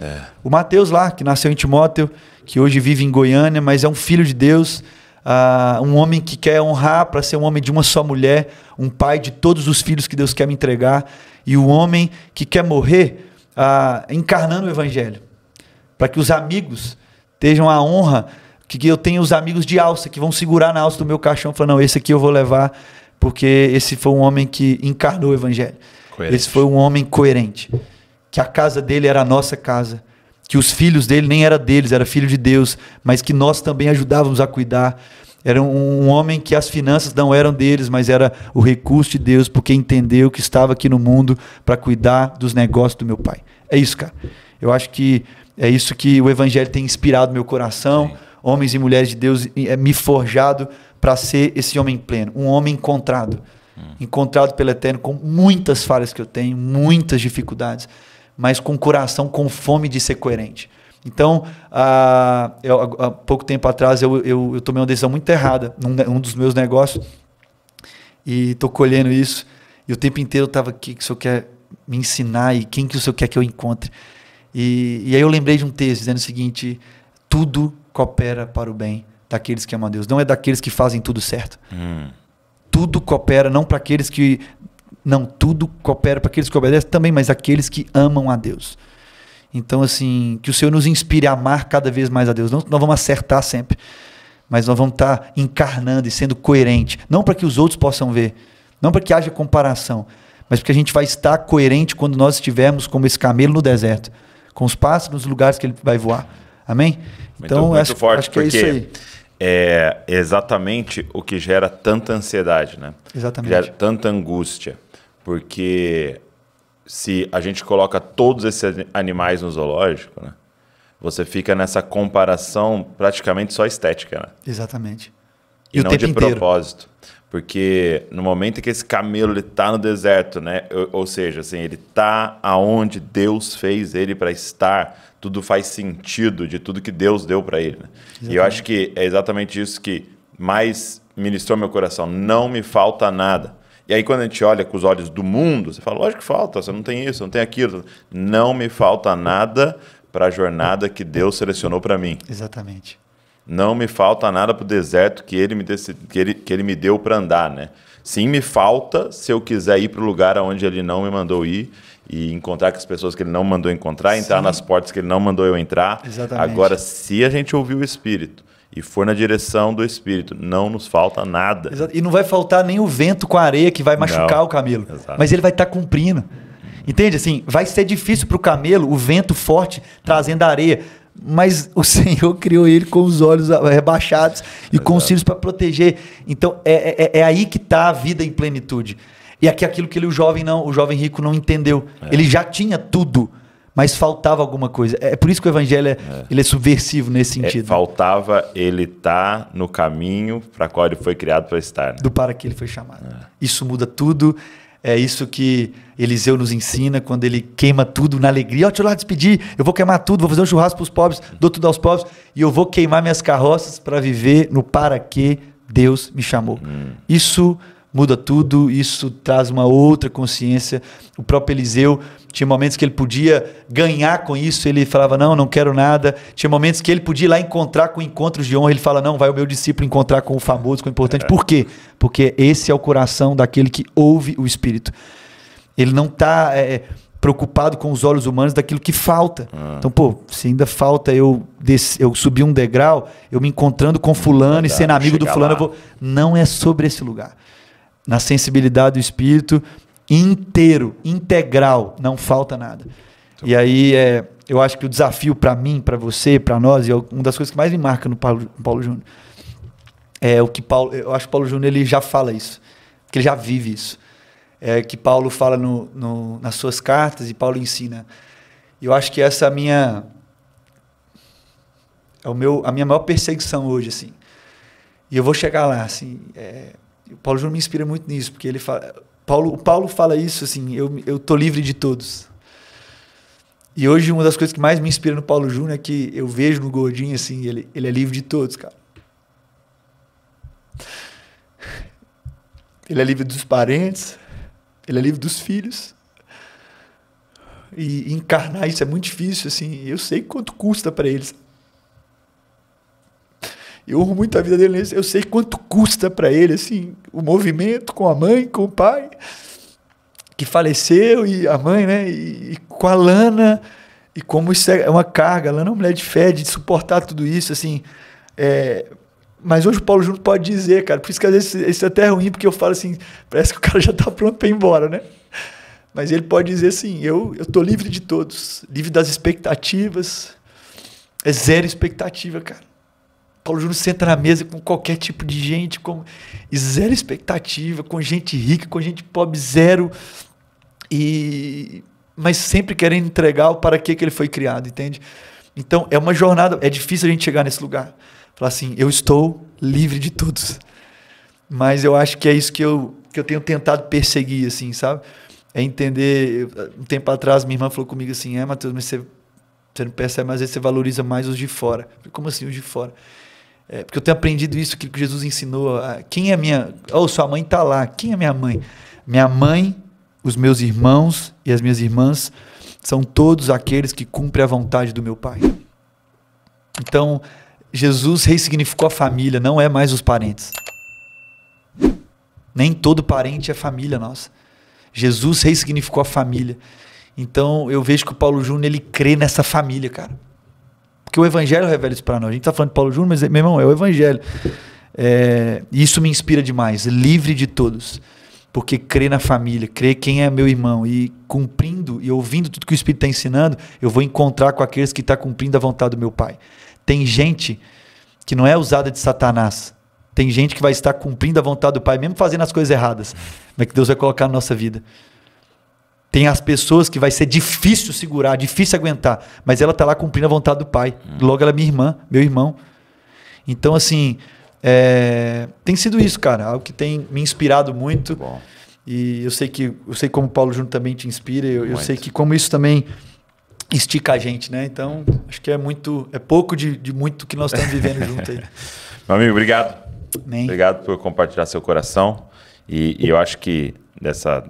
O Mateus lá, que nasceu em Timóteo, que hoje vive em Goiânia, mas é um filho de Deus, um homem que quer honrar para ser um homem de uma só mulher, um pai de todos os filhos que Deus quer me entregar, e o homem que quer morrer encarnando o Evangelho, para que os amigos tenham a honra, que eu tenho os amigos de alça, que vão segurar na alça do meu caixão e falar, não, esse aqui eu vou levar, porque esse foi um homem que encarnou o Evangelho. Coerente. Esse foi um homem coerente, que a casa dele era a nossa casa, que os filhos dele nem era deles, era filho de Deus, mas que nós também ajudávamos a cuidar. Era um homem que as finanças não eram deles, mas era o recurso de Deus, porque entendeu que estava aqui no mundo para cuidar dos negócios do meu pai. É isso, cara. Eu acho que é isso que o Evangelho tem inspirado meu coração. Sim. Homens e mulheres de Deus me forjado para ser esse homem pleno, um homem encontrado. Encontrado pelo Eterno, com muitas falhas que eu tenho, muitas dificuldades, mas com coração, com fome de ser coerente. Então, há pouco tempo atrás, eu tomei uma decisão muito errada num dos meus negócios, e estou colhendo isso, e o tempo inteiro eu estava aqui, que o Senhor quer me ensinar, e quem que o Senhor quer que eu encontre. E aí eu lembrei de um texto dizendo o seguinte, tudo coopera para o bem daqueles que amam a Deus, não é daqueles que fazem tudo certo. Tudo coopera, não para aqueles que... Não, tudo coopera para aqueles que obedecem também, mas aqueles que amam a Deus. Então, assim, que o Senhor nos inspire a amar cada vez mais a Deus. Não, nós vamos acertar sempre, mas nós vamos estar encarnando e sendo coerente. Não para que os outros possam ver, não para que haja comparação, mas porque a gente vai estar coerente quando nós estivermos como esse camelo no deserto, com os pássaros nos lugares que ele vai voar. Amém? Então, muito forte, acho que é isso aí. é exatamente o que gera tanta ansiedade, né? Exatamente. Gera tanta angústia. Porque se a gente coloca todos esses animais no zoológico, né? Você fica nessa comparação praticamente só estética, né? Exatamente. E o não tempo de inteiro. propósito. Porque no momento em que esse camelo está no deserto, né? Ou seja, assim, ele está aonde Deus fez ele para estar, tudo faz sentido de tudo que Deus deu para ele. Né? E eu acho que é exatamente isso que mais ministrou meu coração. Não me falta nada. E aí quando a gente olha com os olhos do mundo, você fala, lógico que falta, você não tem isso, não tem aquilo. Não me falta nada para a jornada que Deus selecionou para mim. Exatamente. Não me falta nada para o deserto que ele me deu para andar, né? Sim, me falta se eu quiser ir para o lugar onde ele não me mandou ir e encontrar com as pessoas que ele não mandou encontrar, entrar nas portas que ele não mandou eu entrar. Exatamente. Agora, se a gente ouvir o Espírito e for na direção do Espírito, não nos falta nada. E não vai faltar nem o vento com a areia que vai machucar o camelo. Exato. Mas ele vai estar cumprindo. Entende? Assim, vai ser difícil para o camelo o vento forte trazendo areia. Mas o Senhor criou ele com os olhos rebaixados e com os cílios para proteger. Então, é aí que está a vida em plenitude. E aqui aquilo que o jovem rico não entendeu. Ele já tinha tudo, mas faltava alguma coisa. É por isso que o evangelho ele é subversivo nesse sentido. Faltava ele estar no caminho para qual ele foi criado para estar. Né? Do para que ele foi chamado. Isso muda tudo. É isso que Eliseu nos ensina quando ele queima tudo na alegria. Deixa eu lá despedir, eu vou queimar tudo, vou fazer um churrasco para os pobres, dou tudo aos pobres e eu vou queimar minhas carroças para viver no para que Deus me chamou. Isso muda tudo, isso traz uma outra consciência. O próprio Eliseu tinha momentos que ele podia ganhar com isso, ele falava, não quero nada. Tinha momentos que ele podia ir lá encontrar com encontros de honra, ele fala, não, vai o meu discípulo encontrar com o famoso, com o importante. Por quê? Porque esse é o coração daquele que ouve o Espírito. Ele não está preocupado com os olhos humanos daquilo que falta. Então, se ainda falta eu subir um degrau, eu me encontrando com fulano e sendo amigo do fulano, não é sobre esse lugar. Na sensibilidade do Espírito, inteiro, integral, não falta nada. E aí, eu acho que o desafio para mim, para você, para nós, e uma das coisas que mais me marca no Paulo Júnior, é o que eu acho que o Paulo Júnior ele já fala isso, porque ele já vive isso. É que Paulo fala nas suas cartas e Paulo ensina. E eu acho que essa é a minha maior perseguição hoje, assim. E eu vou chegar lá, assim. O Paulo Júnior me inspira muito nisso, porque ele fala, o Paulo fala isso, assim, eu tô livre de todos. E hoje uma das coisas que mais me inspira no Paulo Júnior é que eu vejo no Gordinho, assim, ele é livre de todos, cara. Ele é livre dos parentes, ele é livre dos filhos. E encarnar isso é muito difícil, assim, eu sei quanto custa para eles. Eu honro muito a vida dele nisso. Eu sei quanto custa para ele, assim, o movimento com a mãe, com o pai, que faleceu, e a mãe, né? E com a Lana, e como isso é uma carga. A Lana é uma mulher de fé, de suportar tudo isso, assim. Mas hoje o Paulo Júnior pode dizer, cara, por isso que às vezes isso é até ruim, porque eu falo assim, parece que o cara já está pronto para ir embora, né? Mas ele pode dizer assim, eu tô livre de todos, livre das expectativas. É zero expectativa, cara. Paulo Júnior senta na mesa com qualquer tipo de gente, e zero expectativa, com gente rica, com gente pobre, zero. Mas sempre querendo entregar o para que ele foi criado, entende? Então, é uma jornada, é difícil a gente chegar nesse lugar. Falar assim, eu estou livre de todos. Mas eu acho que é isso que eu tenho tentado perseguir, assim, sabe? É entender. Um tempo atrás, minha irmã falou comigo assim, Matheus, mas você não percebe, mas às vezes você valoriza mais os de fora. Eu falei, como assim os de fora? Porque eu tenho aprendido isso, aquilo que Jesus ensinou. Quem é minha... sua mãe está lá. Quem é minha mãe? Minha mãe, os meus irmãos e as minhas irmãs são todos aqueles que cumprem a vontade do meu Pai. Então, Jesus ressignificou a família, não é mais os parentes. Nem todo parente é família nossa. Jesus ressignificou a família. Então, eu vejo que o Paulo Júnior, ele crê nessa família, cara. Porque o Evangelho revela isso para nós. A gente está falando de Paulo Júnior, mas, meu irmão, é o Evangelho. Isso me inspira demais. Livre de todos. Porque crê na família, crê quem é meu irmão. E cumprindo e ouvindo tudo que o Espírito está ensinando, eu vou encontrar com aqueles que estão cumprindo a vontade do meu Pai. Tem gente que não é usada de Satanás. Tem gente que vai estar cumprindo a vontade do Pai, mesmo fazendo as coisas erradas, mas que Deus vai colocar na nossa vida. Tem as pessoas que vai ser difícil segurar, difícil aguentar, mas ela está lá cumprindo a vontade do Pai. Logo ela é minha irmã, meu irmão. Então, assim, tem sido isso, cara, algo que tem me inspirado muito. Bom. E eu sei como o Paulo Júnior também te inspira, eu sei que como isso também estica a gente, né? Então, acho que é pouco de muito que nós estamos vivendo junto aí. Meu amigo, obrigado. Amém. Obrigado por compartilhar seu coração. E eu acho que dessa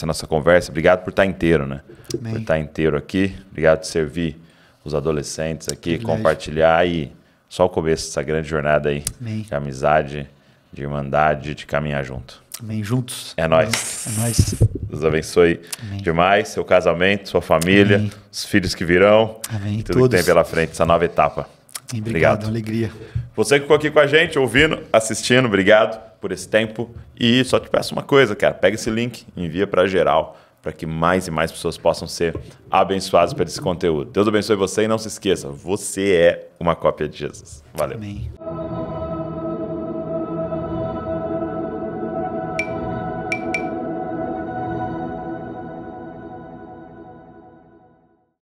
nossa conversa, obrigado por estar inteiro, né? Amém. Por estar inteiro aqui. Obrigado por servir os adolescentes aqui, Privilégio. compartilhar e só o começo dessa grande jornada aí. Amém. De amizade, de irmandade, de caminhar junto. Amém. Juntos. É nóis. É nóis. Deus abençoe Amém. demais seu casamento, sua família, Amém. os filhos que virão. Amém. E tudo Todos. que tem pela frente, essa nova etapa. Obrigado. Alegria. Você que ficou aqui com a gente, ouvindo, assistindo, obrigado por esse tempo. E só te peço uma coisa, cara. Pega esse link, envia para geral, para que mais e mais pessoas possam ser abençoadas por esse conteúdo. Deus abençoe você e não se esqueça, você é uma cópia de Jesus. Valeu. Amém.